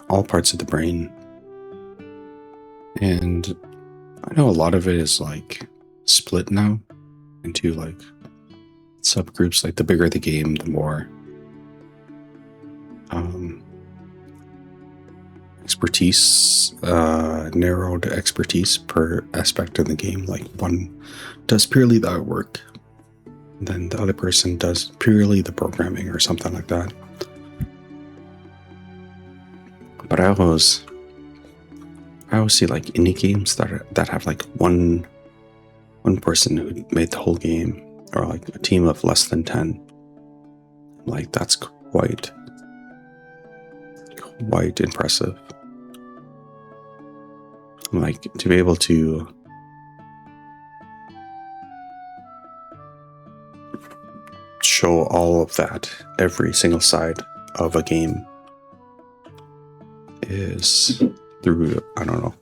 all parts of the brain, and I know a lot of it is like split now into like subgroups. Like the bigger the game, the more expertise, narrowed expertise per aspect of the game. Like one does purely the artwork, and then the other person does purely the programming or something like that. But I always see like indie games that have like one person who made the whole game, or like a team of less than 10. Like that's quite impressive. Like to be able to show all of that, every single side of a game, is through, I don't know,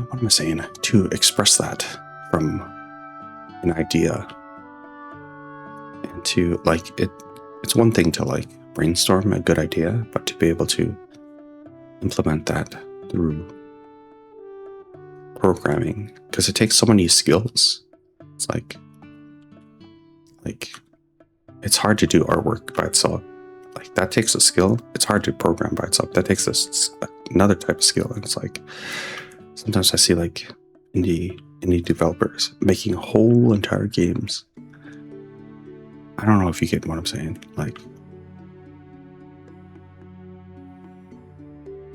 what am I saying? To express that from an idea, and to like it's one thing to like brainstorm a good idea, but to be able to implement that through programming, because it takes so many skills. It's like it's hard to do artwork by itself. Like that takes a skill. It's hard to program by itself. That takes another type of skill. And it's like sometimes I see like indie developers making whole entire games. I don't know if you get what I'm saying. Like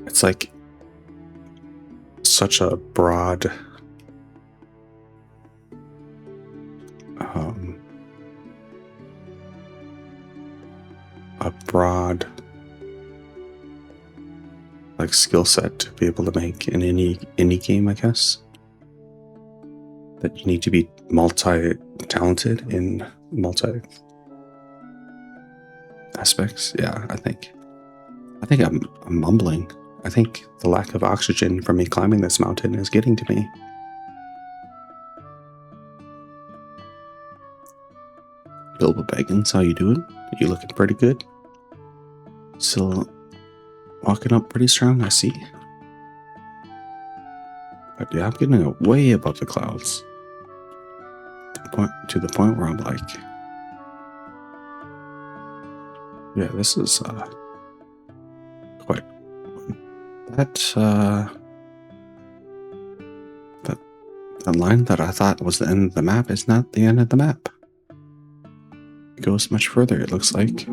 it's like such a broad like skill set to be able to make an indie game, I guess. That you need to be multi-talented in multi aspects. Yeah, I think I'm mumbling. I think the lack of oxygen from me climbing this mountain is getting to me. Bilbo Baggins, how you doing? You looking pretty good? Still walking up pretty strong, I see. But yeah, I'm getting way above the clouds. To the point where I'm like, yeah, this is quite that line that I thought was the end of the map is not the end of the map. It goes much further, it looks like.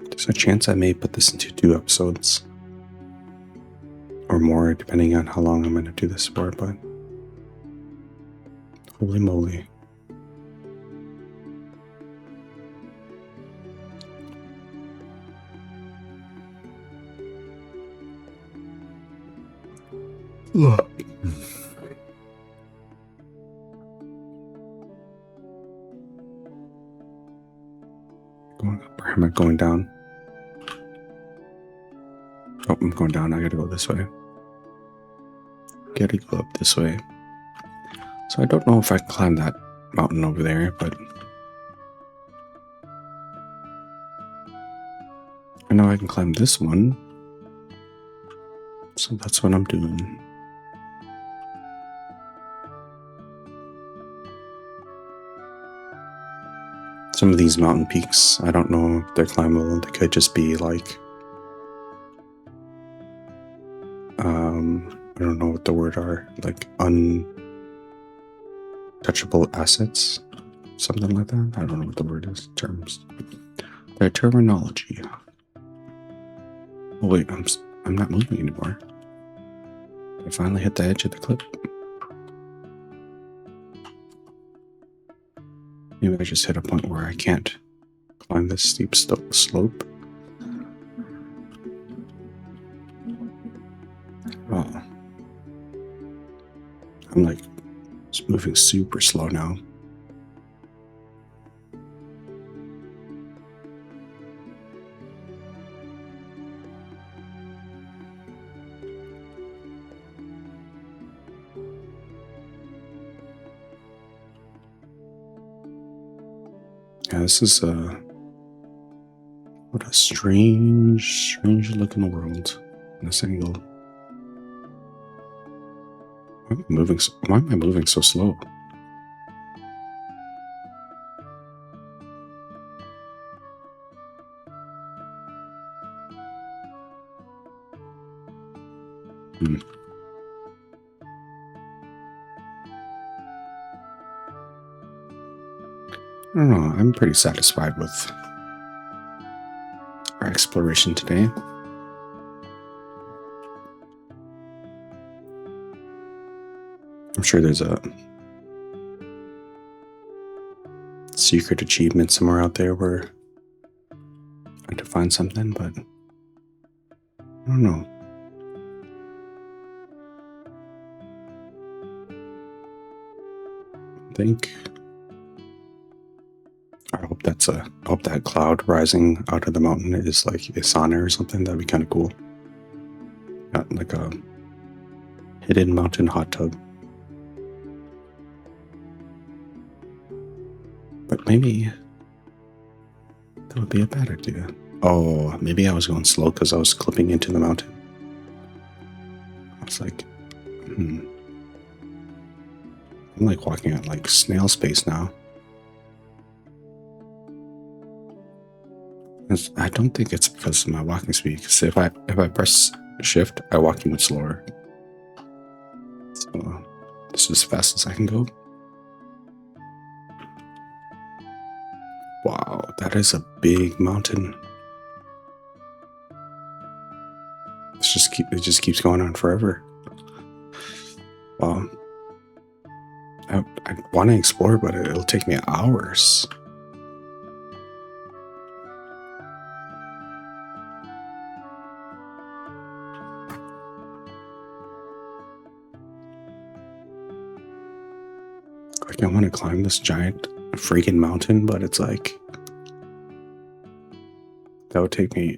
There's a chance I may put this into 2 episodes. Or more, depending on how long I'm going to do this for, but holy moly. Look. Going up, or am I going down? Oh, I'm going down. I gotta go this way. Gotta go up this way. So I don't know if I can climb that mountain over there, but I know I can climb this one. So that's what I'm doing. Some of these mountain peaks, I don't know if they're climbable. They could just be like, I don't know what the word are, like untouchable assets, something like that. I don't know what the word is. Terms. Their terminology. Oh wait, I'm not moving anymore. I finally hit the edge of the cliff. Maybe I just hit a point where I can't climb this steep slope. Oh. I'm like just moving super slow now. Yeah, this is what a strange looking world in this angle. Why am I moving so slow? I don't know. I'm pretty satisfied with our exploration today. I'm sure there's a secret achievement somewhere out there where I have to find something, but I don't know. I hope that cloud rising out of the mountain is like Asana or something. That'd be kind of cool. Got like a hidden mountain hot tub. But maybe that would be a bad idea. Oh, maybe I was going slow because I was clipping into the mountain. I was like, I'm like walking at like snail space now. I don't think it's because of my walking speed. Because if I press shift, I walk much slower. So this is as fast as I can go. Wow, that is a big mountain. It just keeps going on forever. I want to explore, but it'll take me hours. Like I want to climb this giant freaking mountain, but it's like that would take me.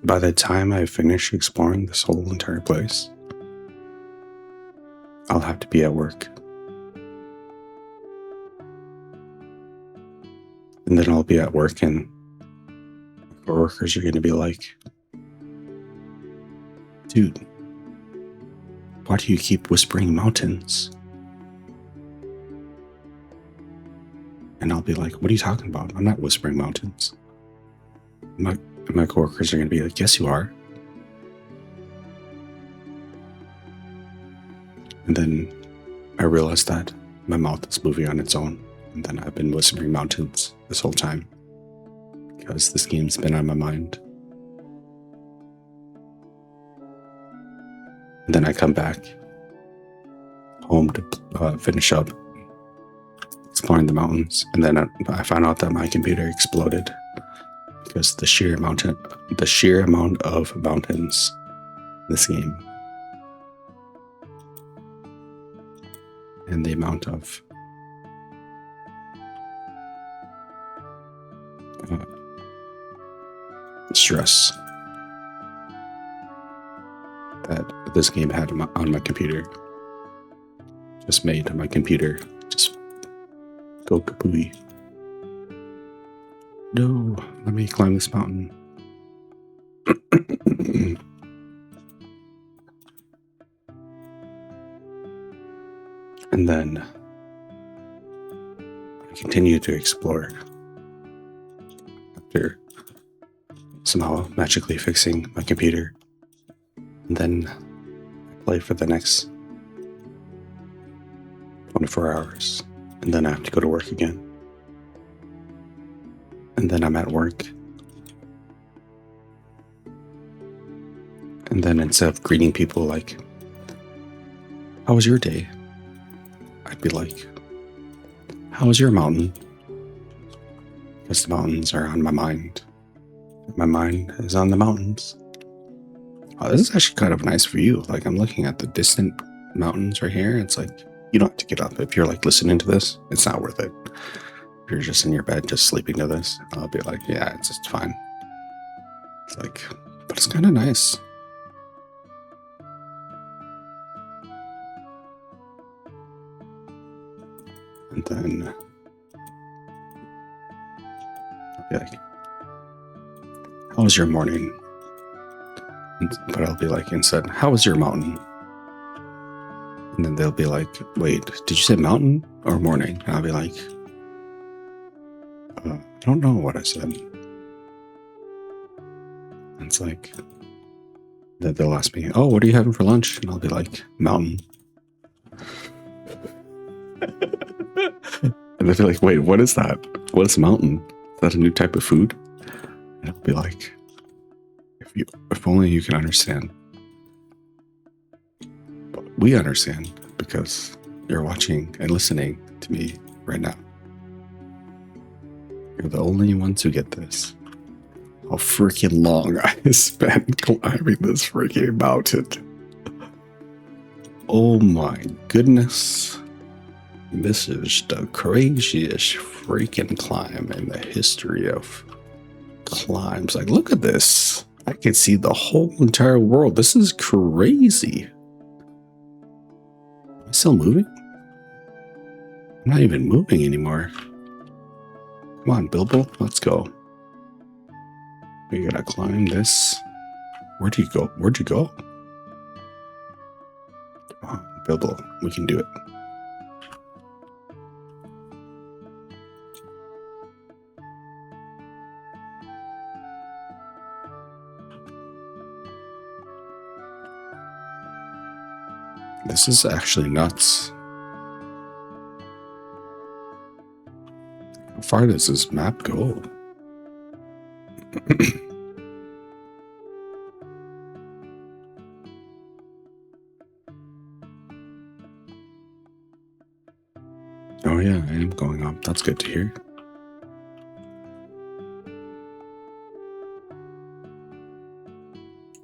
By the time I finish exploring this whole entire place, I'll have to be at work. And then I'll be at work and my coworkers are going to be like, dude, why do you keep whispering mountains? And I'll be like, what are you talking about? I'm not whispering mountains. My coworkers are going to be like, yes, you are. And then I realized that my mouth is moving on its own. And then I've been whispering mountains this whole time because this game's been on my mind. And then I come back home to finish up exploring the mountains. And then I found out that my computer exploded because the sheer amount of mountains in this game and the amount of stress that this game had on my computer just made my computer just go kapooey. No, let me climb this mountain. And then I continue to explore after somehow magically fixing my computer. And then I play for the next 24 hours. And then I have to go to work again. And then I'm at work. And then instead of greeting people like, how was your day? I'd be like, how was your mountain? Because the mountains are on my mind. My mind is on the mountains. Oh, this is actually kind of a nice view. Like, I'm looking at the distant mountains right here. It's like, you don't have to get up. If you're like listening to this, it's not worth it. If you're just in your bed, just sleeping to this, I'll be like, yeah, it's just fine. It's like, but it's kind of nice. And then I'll be like, how was your morning? But I'll be like, instead, how was your mountain? And then they'll be like, wait, did you say mountain or morning? And I'll be like, I don't know what I said. And it's like, they'll ask me, oh, what are you having for lunch? And I'll be like, mountain. And they'll be like, wait, what is that? What is mountain? Is that a new type of food? And I'll be like, if only you can understand. But we understand because you're watching and listening to me right now. You're the only ones who get this. How freaking long I spent climbing this freaking mountain. Oh my goodness. This is the craziest freaking climb in the history of climbs. Like, look at this. I can see the whole entire world. This is crazy. Am I still moving? I'm not even moving anymore. Come on, Bilbo, let's go. We gotta climb this. Where'd you go? Where'd you go? Come on, Bilbo, we can do it. This is actually nuts. How far does this map go? Oh yeah, I am going up. That's good to hear.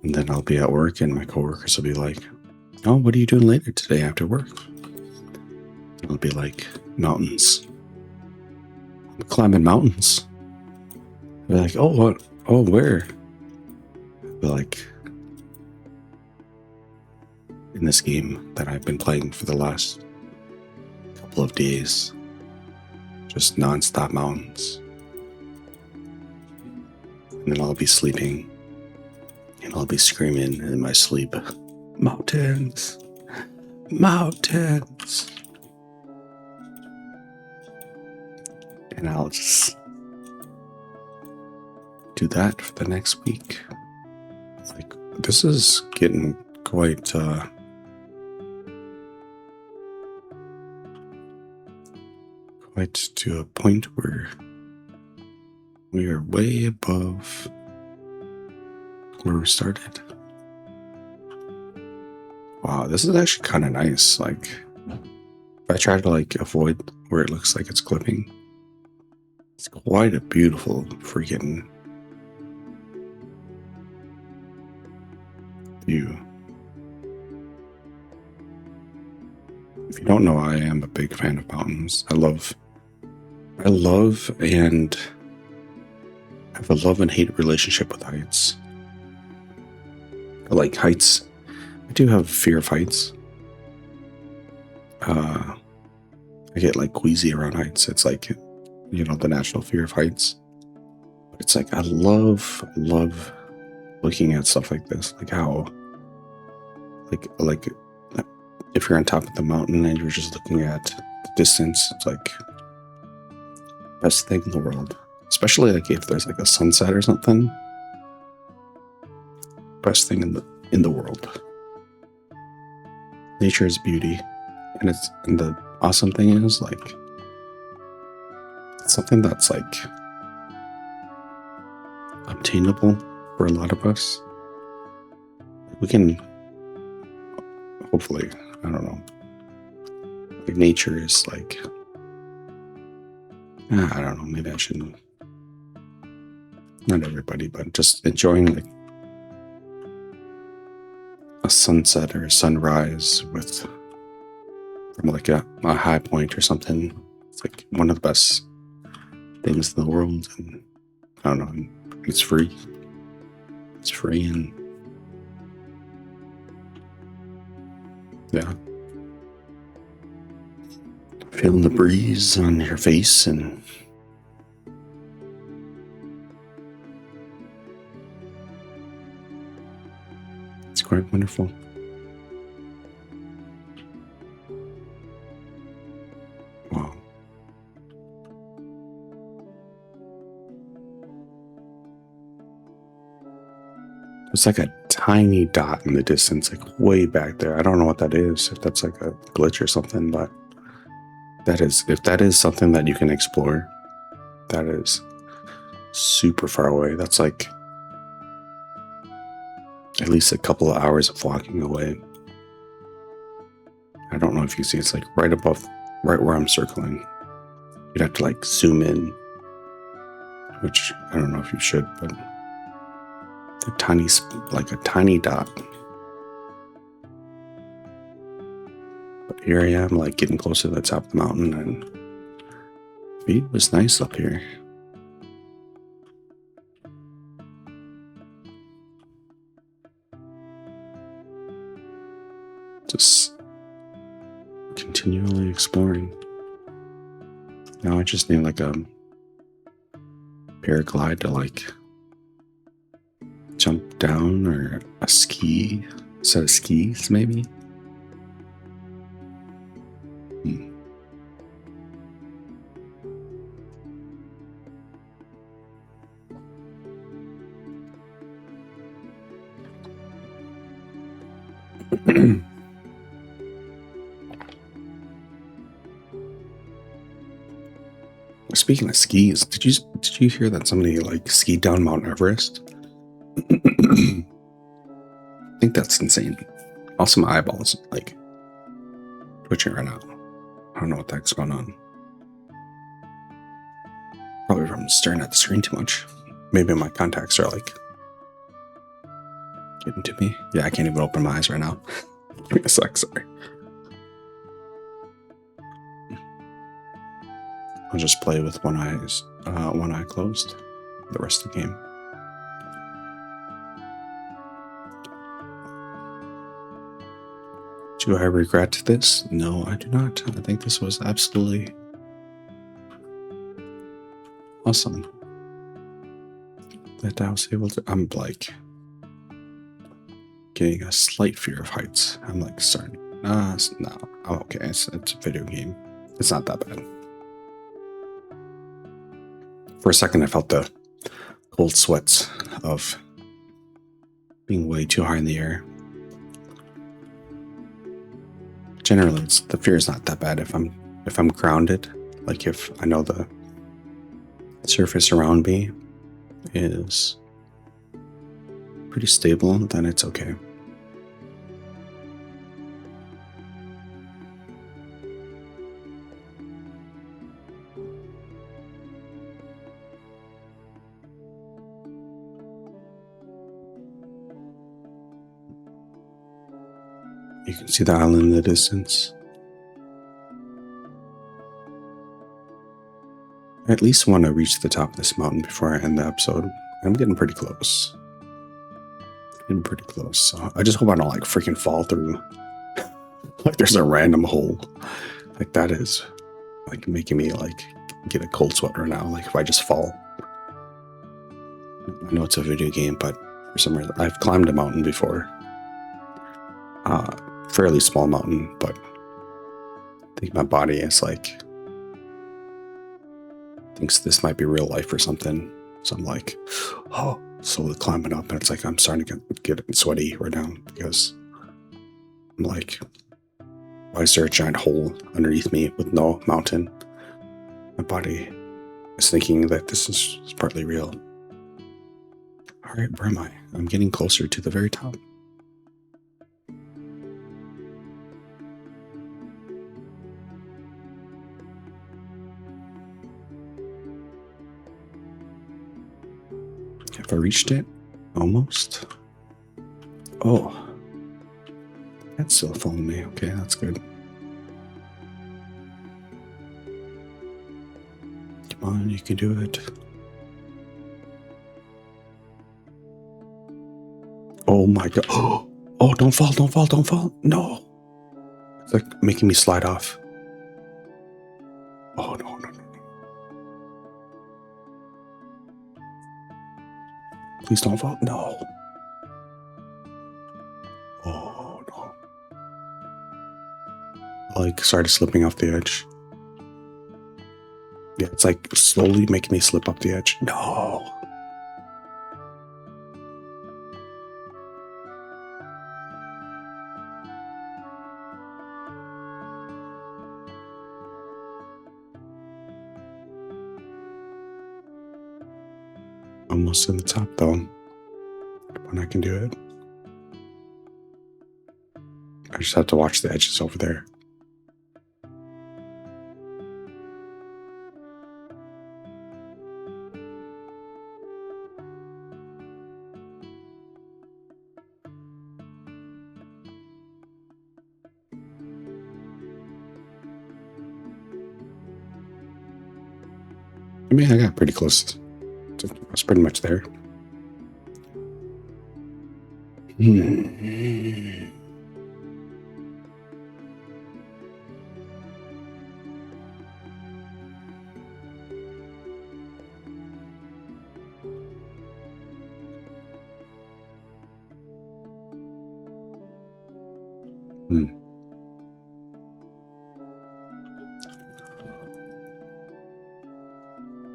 And then I'll be at work and my coworkers will be like, oh, what are you doing later today after work? I'll be like, mountains. I'm climbing mountains. They're like, oh, what? Oh, where? I'll be like, in this game that I've been playing for the last couple of days. Just non-stop mountains. And then I'll be sleeping. And I'll be screaming in my sleep, mountains, mountains. And I'll just do that for the next week. Like, this is getting quite to a point where we are way above where we started. Wow, this is actually kind of nice. Like, if I try to like avoid where it looks like it's clipping, it's quite a beautiful freaking view. If you don't know, I am a big fan of mountains. I love and have a love and hate relationship with heights. I like heights. I do have fear of heights. I get like queasy around heights. It's like, you know, the natural fear of heights. But it's like, I love looking at stuff like this. Like how, like if you're on top of the mountain and you're just looking at the distance, it's like best thing in the world. Especially like if there's like a sunset or something. Best thing in the world. Nature is beauty, and awesome thing is, like, it's something that's like obtainable for a lot of us. We can hopefully, I don't know, like nature is like, I don't know, maybe I shouldn't, not everybody, but just enjoying like a sunset or a sunrise with from like a high point or something. It's like one of the best things in the world, and I don't know, it's free. It's free, and yeah, feeling the breeze on your face, and it's quite wonderful. Wow. It's like a tiny dot in the distance, like way back there. I don't know what that is, if that's like a glitch or something, but if that is something that you can explore, that is super far away. That's like at least a couple of hours of walking away. I don't know if you see, it's like right above, right where I'm circling. You'd have to like zoom in, which I don't know if you should, but like a tiny dot. But here I am, like getting closer to the top of the mountain, and the view was nice up here. Just continually exploring. Now I just need like a paraglide to like jump down, or a set of skis maybe. Speaking of skis, did you hear that somebody like skied down Mount Everest? I think that's insane. Also, my eyeballs like twitching right now. I don't know what the heck's going on. Probably from staring at the screen too much. Maybe my contacts are like getting to me. Yeah, I can't even open my eyes right now. It sucks. Sorry. I'll just play with one eye closed the rest of the game. Do I regret this? No, I do not. I think this was absolutely awesome that I was able to. I'm like getting a slight fear of heights. I'm like starting. No, I'm okay. It's a video game. It's not that bad. For a second, I felt the cold sweats of being way too high in the air. Generally, the fear is not that bad if I'm grounded. Like if I know the surface around me is pretty stable, then it's okay. You can see the island in the distance. I at least want to reach the top of this mountain before I end the episode. I'm getting pretty close. So I just hope I don't like freaking fall through. Like there's a random hole. Like that is like making me like get a cold sweat right now. Like if I just fall. I know it's a video game, but for some reason I've climbed a mountain before. Fairly small mountain, but I think my body is like thinks this might be real life or something. So I'm like, oh, slowly climbing up, and it's like I'm starting to get sweaty right now because I'm like, Why is there a giant hole underneath me with no mountain? My body is thinking that this is partly real. All right, where am I? I'm getting closer to the very top. Have I reached it? Almost. Oh, that's still following me. Okay, that's good. Come on, you can do it. Oh my god. Oh, don't fall, don't fall, don't fall. No. It's like making me slide off. Oh, no, no, no. Please don't fall. No. Oh, no. I like started slipping off the edge. Yeah, it's like slowly making me slip up the edge. No. Almost to the top though. When I can do it. I just have to watch the edges over there. I mean, I got pretty close. I was pretty much there.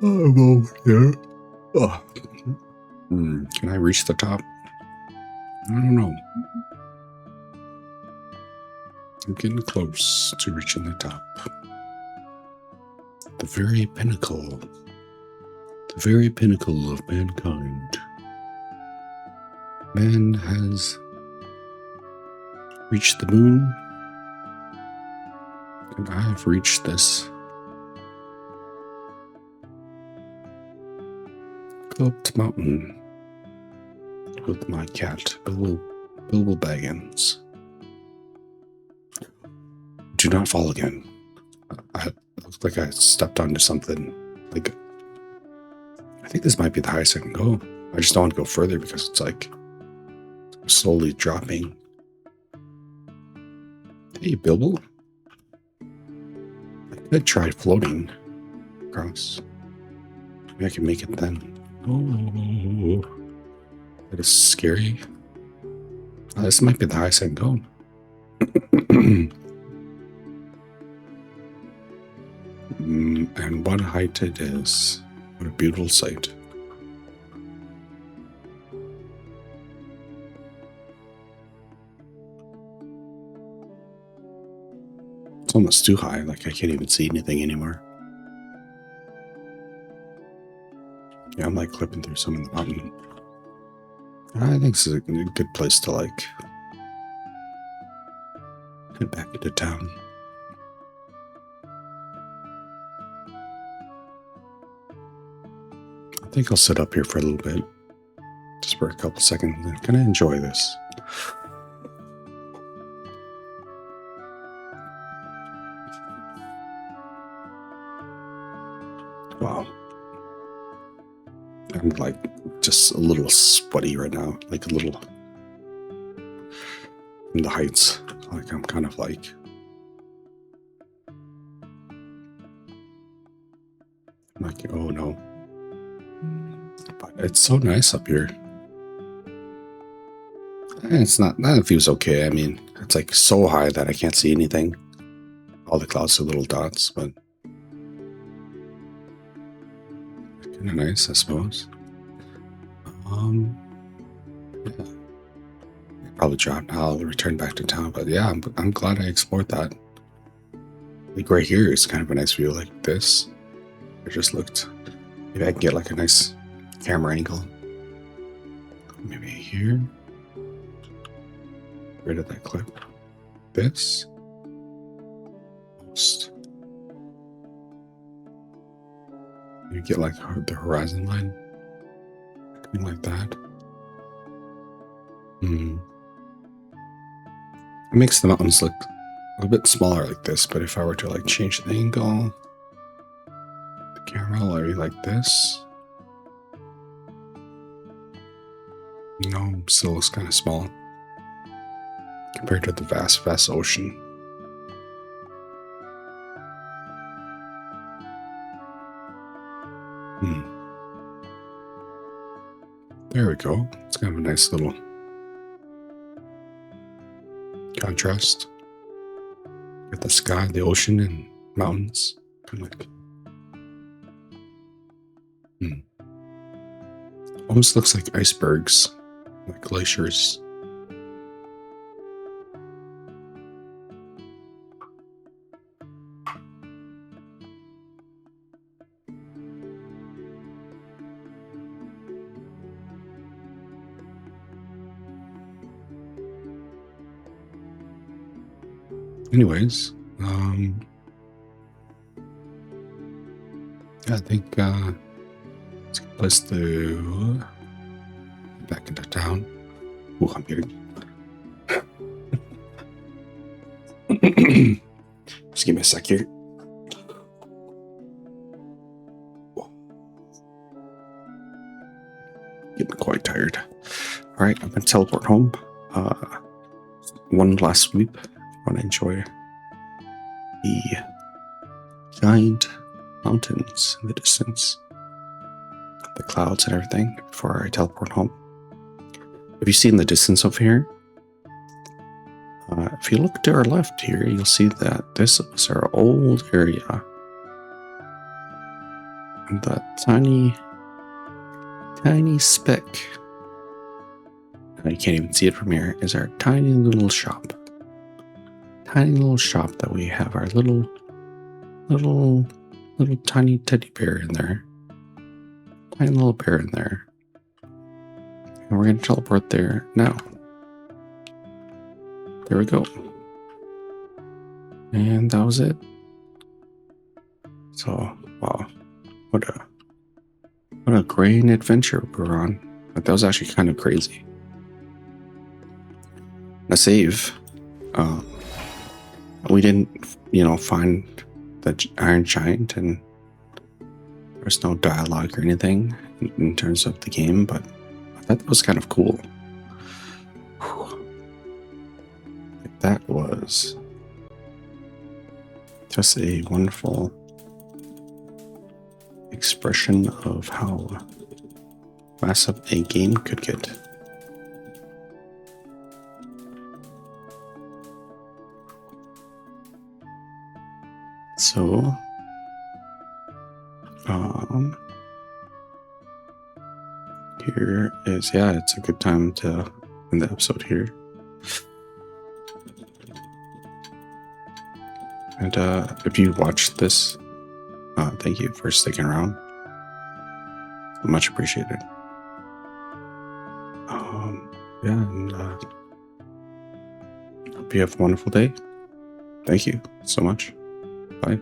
I'm over here. Oh. Can I reach the top? I don't know. I'm getting close to reaching the top. The very pinnacle. The very pinnacle of mankind. Man has reached the moon, and I have reached this Coped Mountain with my cat, Bilbo Baggins. Do not fall again. It looks like I stepped onto something. Like, I think this might be the highest I can go. I just don't want to go further because it's like slowly dropping. Hey, Bilbo. I could try floating across. Maybe I can make it then. Oh, that is scary. This might be the highest I can go. And what height it is. What a beautiful sight. It's almost too high, like I can't even see anything anymore. Yeah, I'm like clipping through some of the mountain. I think this is a good place to like head back into town. I think I'll sit up here for a little bit, just for a couple seconds, and kind of enjoy this. Wow. I'm like just a little sweaty right now, like a little in the heights. Like I'm kind of like oh no. But it's so nice up here. And it's not, that feels okay. I mean, it's like so high that I can't see anything. All the clouds are little dots, but kind of nice, I suppose. Yeah. Probably drop now. I'll return back to town, but yeah, I'm glad I explored that. Like right here is kind of a nice view like this. I just looked. Maybe I can get like a nice camera angle. Maybe here. Rid of that clip. This. You get like the horizon line. Something like that. It makes the mountains look a little bit smaller like this, but if I were to like change the angle, the camera maybe like this, you know, still looks kind of small compared to the vast, vast ocean. There we go. It's kind of a nice little contrast with the sky, the ocean, and mountains. Kind of like, almost looks like icebergs, like glaciers. Anyways, yeah, I think it's a good place to get back into town. Oh, I'm getting. Just give me a sec here. Getting quite tired. All right, I'm gonna teleport home. One last sweep. I want to enjoy the giant mountains in the distance, the clouds and everything before I teleport home. If you see in the distance over here, if you look to our left here, you'll see that this is our old area. And that tiny speck, you can't even see it from here, is our tiny little shop. Tiny little shop that we have our little tiny teddy bear in there. Tiny little bear in there. And we're going to teleport there now. There we go. And that was it. So, wow. What a great adventure we were on. Like, that was actually kind of crazy. A save. We didn't, find the Iron Giant, and there's no dialogue or anything in terms of the game, but I thought that was kind of cool. That was just a wonderful expression of how massive a game could get. So, here is, it's a good time to end the episode here. And if you watched this, thank you for sticking around. Much appreciated. And hope you have a wonderful day. Thank you so much. Bye.